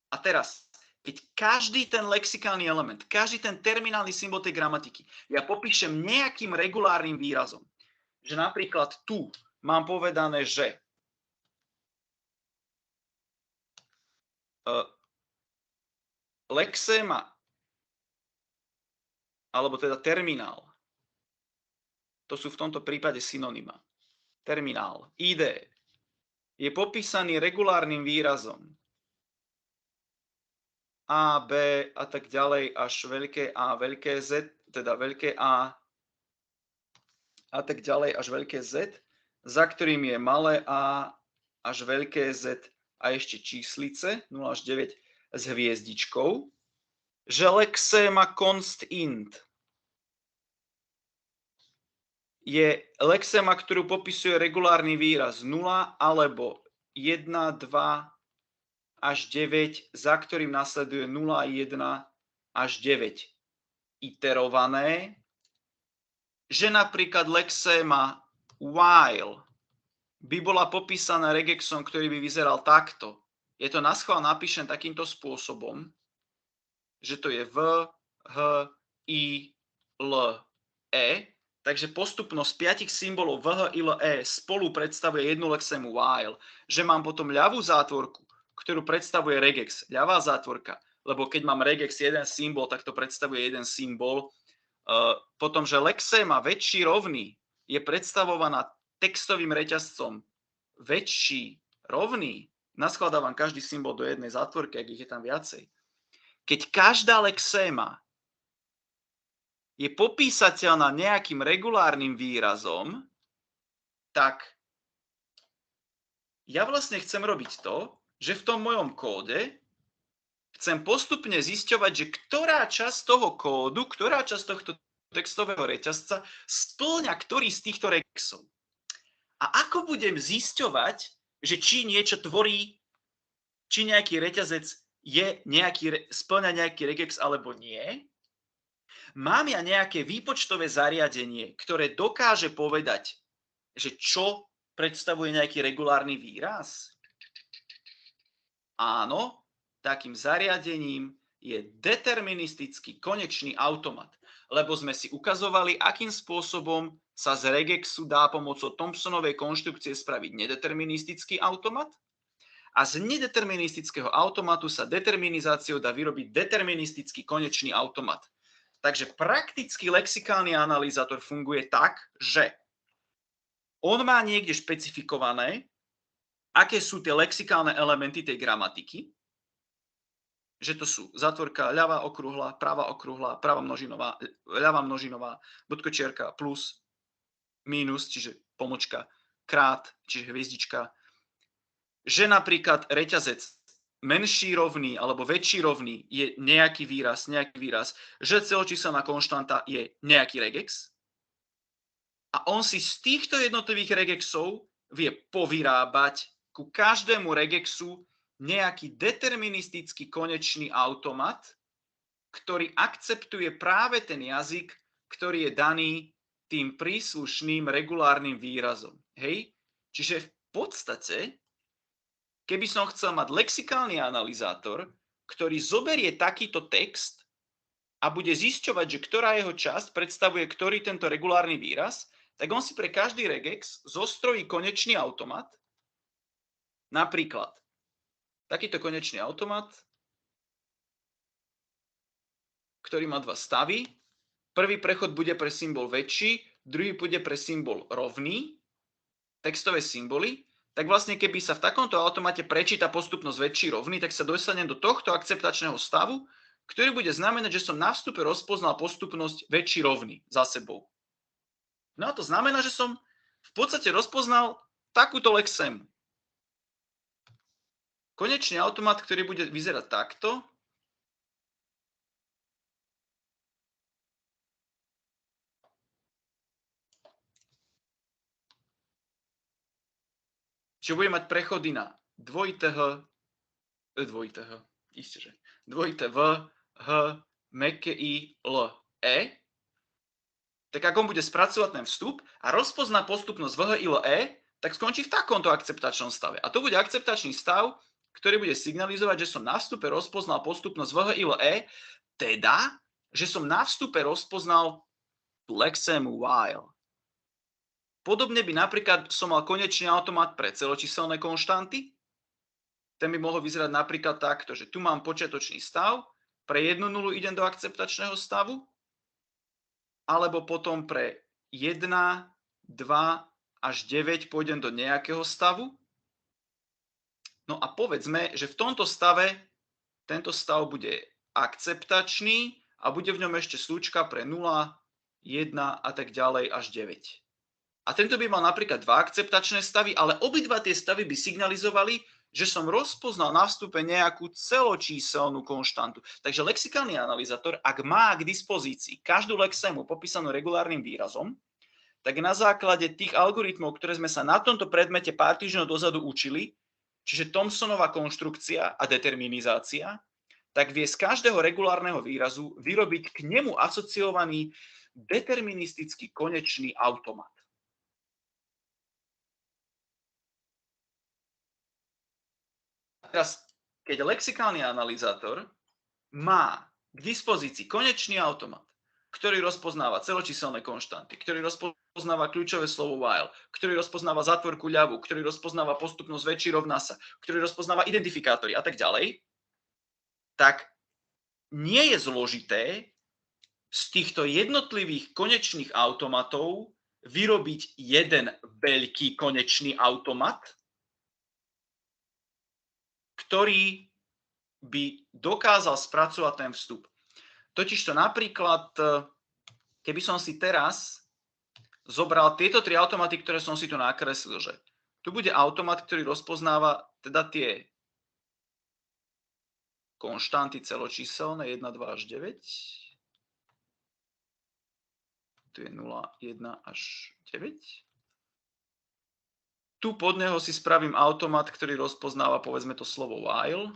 A teraz, keď každý ten lexikálny element, každý ten terminálny symbol tej gramatiky, ja popíšem nejakým regulárnym výrazom, že napríklad tu mám povedané, že lexéma, alebo teda terminál, to sú v tomto prípade synonyma. Terminál, ID, je popísaný regulárnym výrazom A, B a tak ďalej až veľké A, veľké Z, teda veľké A a tak ďalej až veľké Z, za ktorým je malé A až veľké Z a ešte číslice 0 až 9 s hviezdičkou, že lexéma const int je lexéma, ktorú popisuje regulárny výraz 0 alebo 1, 2 až 9, za ktorým nasleduje 0, 1 až 9 iterované, že napríklad lexéma while by bola popísaná regexom, ktorý by vyzeral takto. Je to naschvál napíšem takýmto spôsobom, že to je v, h, i, l, e, takže postupnosť 5 symbolov v, h, i, l, e spolu predstavuje jednu lexému while, že mám potom ľavú zátvorku, ktorú predstavuje regex, ľavá zátvorka, lebo keď mám regex jeden symbol, tak to predstavuje jeden symbol. Potom, že lexéma väčší rovný je predstavovaná textovým reťazcom väčší rovný, naskladávam každý symbol do jednej zátvorky, ak ich je tam viacej. Keď každá lexéma je popísateľná nejakým regulárnym výrazom, tak ja vlastne chcem robiť to, že v tom mojom kóde chcem postupne zisťovať, že ktorá časť toho kódu, ktorá časť tohto textového reťazca spĺňa ktorý z týchto regexov. A ako budem zisťovať, že či niečo tvorí, či nejaký reťazec spĺňa nejaký regex alebo nie, mám ja nejaké výpočtové zariadenie, ktoré dokáže povedať, že čo predstavuje nejaký regulárny výraz? Áno, takým zariadením je deterministický konečný automat, lebo sme si ukazovali, akým spôsobom sa z regexu dá pomocou Thompsonovej konštrukcie spraviť nedeterministický automat a z nedeterministického automatu sa determinizáciou dá vyrobiť deterministický konečný automat. Takže praktický lexikálny analyzátor funguje tak, že on má niekde špecifikované, aké sú tie lexikálne elementy tej gramatiky, že to sú zatvorka, ľavá okrúhla, pravá množinová, ľavá množinová, bodkočiarka, plus, mínus, čiže pomočka, krát, čiže hviezdička, že napríklad reťazec menší rovný alebo väčší rovný je nejaký výraz, že celočíselná konštanta je nejaký regex a on si z týchto jednotlivých regexov vie povyrábať ku každému regexu nejaký deterministický konečný automat, ktorý akceptuje práve ten jazyk, ktorý je daný tým príslušným regulárnym výrazom. Hej? Čiže v podstate, keby som chcel mať lexikálny analyzátor, ktorý zoberie takýto text a bude zisťovať, že ktorá jeho časť predstavuje ktorý tento regulárny výraz, tak on si pre každý regex zostrojí konečný automat. Napríklad, takýto konečný automat, ktorý má dva stavy. Prvý prechod bude pre symbol väčší, druhý bude pre symbol rovný, textové symboly. Tak vlastne, keby sa v takomto automate prečíta postupnosť väčší rovný, tak sa dostanem do tohto akceptačného stavu, ktorý bude znamenať, že som na vstupe rozpoznal postupnosť väčší rovný za sebou. No a to znamená, že som v podstate rozpoznal takúto lexému. Konečný automat, ktorý bude vyzerať takto. Čiže bude mať prechody na dvojité V, H, mäkké I, L, E. Tak ak on bude spracovať ten vstup a rozpozná postupnosť VH, I, L, E, tak skončí v takomto akceptačnom stave. A to bude akceptačný stav, ktorý bude signalizovať, že som na vstupe rozpoznal postupnosť VH, I, L, E, teda, že som na vstupe rozpoznal tú lexému while. Podobne by napríklad som mal konečný automat pre celočíselné konštanty. Ten by mohol vyzerať napríklad takto, že tu mám počiatočný stav, pre jednu nulu idem do akceptačného stavu, alebo potom pre 1, 2 až 9 pôjdem do nejakého stavu. No a povedzme, že v tomto stave tento stav bude akceptačný a bude v ňom ešte súčka pre 0, 1 a tak ďalej až 9. A tento by mal napríklad dva akceptačné stavy, ale obidva tie stavy by signalizovali, že som rozpoznal na vstupe nejakú celočíselnú konštantu. Takže lexikálny analyzátor, ak má k dispozícii každú lexému popísanú regulárnym výrazom, tak na základe tých algoritmov, ktoré sme sa na tomto predmete pár týždňov dozadu učili, čiže Thompsonova konštrukcia a determinizácia, tak vie z každého regulárneho výrazu vyrobiť k nemu asociovaný deterministický konečný automat. Teraz, keď lexikálny analyzátor má k dispozícii konečný automat, ktorý rozpoznáva celočíselné konštanty, ktorý rozpoznáva kľúčové slovo while, ktorý rozpoznáva zátvorku ľavú, ktorý rozpoznáva postupnosť väčší rovná sa, ktorý rozpoznáva identifikátory a tak ďalej, tak nie je zložité z týchto jednotlivých konečných automatov vyrobiť jeden veľký konečný automat, ktorý by dokázal spracovať ten vstup. Totižto napríklad keby som si teraz zobral tieto tri automaty, ktoré som si tu nakreslil, že tu bude automat, ktorý rozpoznáva teda tie konštanty celočíselné 1, 2 až 9. Tu je 0, 1 až 9. Tu pod neho si spravím automat, ktorý rozpoznáva, povedzme to slovo while.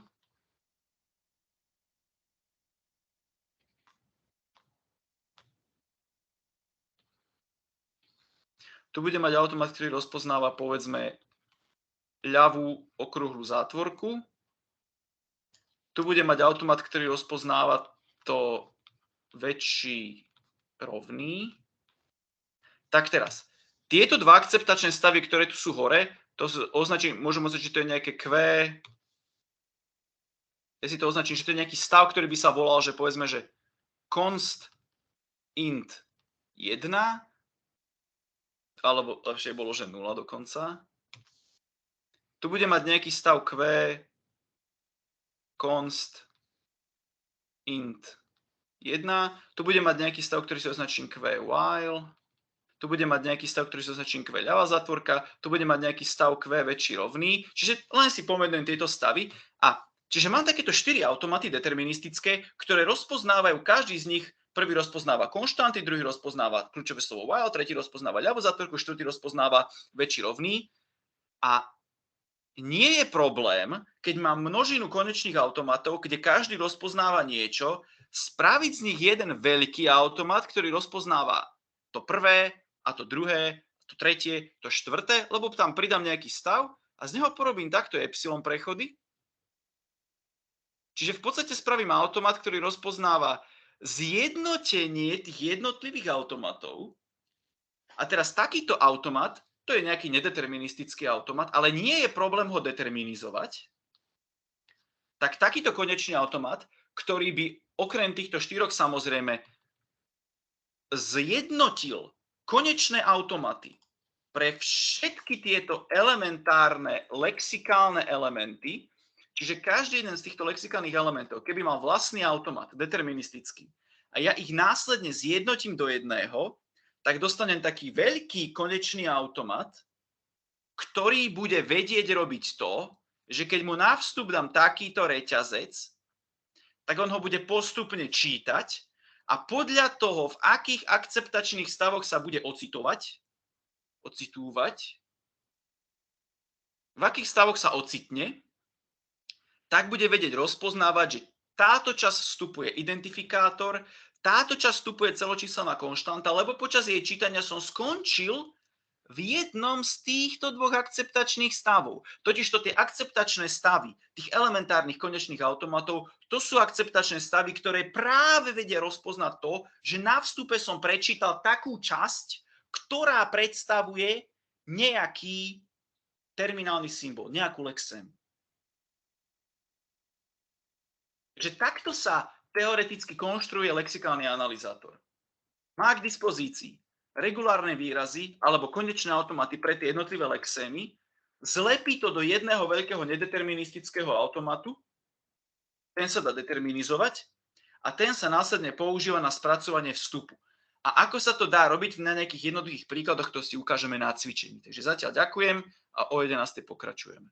Tu bude mať automat, ktorý rozpoznáva, povedzme, ľavú okrúhlu zátvorku. Tu bude mať automat, ktorý rozpoznáva to väčší rovný. Tak teraz, tieto dva akceptačné stavy, ktoré tu sú hore, to môžem označiť, že to je nejaké Q. Ja si to označím, že to je nejaký stav, ktorý by sa volal, že povedzme, že const int 1, alebo lepšie bolo, že 0 dokonca. Tu bude mať nejaký stav Q const int 1. Tu bude mať nejaký stav, ktorý si označím Q while. Tu bude mať nejaký stav, ktorý si označím Q ľavá zátvorka. Tu bude mať nejaký stav Q väčší rovný. Čiže len si pomenujem tieto stavy. A čiže mám takéto 4 automaty deterministické, ktoré rozpoznávajú, každý z nich, prvý rozpoznáva konštanty, druhý rozpoznáva kľúčové slovo while, tretí rozpoznáva ľavú zátvorku, štvrtý rozpoznáva väčší rovný. A nie je problém, keď mám množinu konečných automatov, kde každý rozpoznáva niečo, spraviť z nich jeden veľký automat, ktorý rozpoznáva to prvé a to druhé, to tretie, to štvrté, lebo tam pridám nejaký stav a z neho porobím takto epsilon prechody. Čiže v podstate spravím automat, ktorý rozpoznáva zjednotenie tých jednotlivých automatov. A teraz takýto automat, to je nejaký nedeterministický automat, ale nie je problém ho determinizovať. Tak takýto konečný automat, ktorý by okrem týchto štyroch samozrejme zjednotil konečné automaty pre všetky tieto elementárne lexikálne elementy, čiže každý jeden z týchto lexikálnych elementov, keby mal vlastný automat, deterministický, a ja ich následne zjednotím do jedného, tak dostanem taký veľký konečný automat, ktorý bude vedieť robiť to, že keď mu na vstup dám takýto reťazec, tak on ho bude postupne čítať a podľa toho, v akých akceptačných stavoch sa bude ocitúvať, v akých stavoch sa ocitne, tak bude vedieť rozpoznávať, že táto časť vstupuje identifikátor, táto časť vstupuje celočíselná konštanta, lebo počas jej čítania som skončil v jednom z týchto dvoch akceptačných stavov. Totižto tie akceptačné stavy tých elementárnych konečných automatov, to sú akceptačné stavy, ktoré práve vedia rozpoznať to, že na vstupe som prečítal takú časť, ktorá predstavuje nejaký terminálny symbol, nejakú lexému. Takže takto sa teoreticky konštruuje lexikálny analyzátor. Má k dispozícii regulárne výrazy alebo konečné automaty pre tie jednotlivé lexémy, zlepí to do jedného veľkého nedeterministického automatu, ten sa dá determinizovať a ten sa následne používa na spracovanie vstupu. A ako sa to dá robiť na nejakých jednoduchých príkladoch, to si ukážeme na cvičení. Takže zatiaľ ďakujem a o 11. pokračujeme.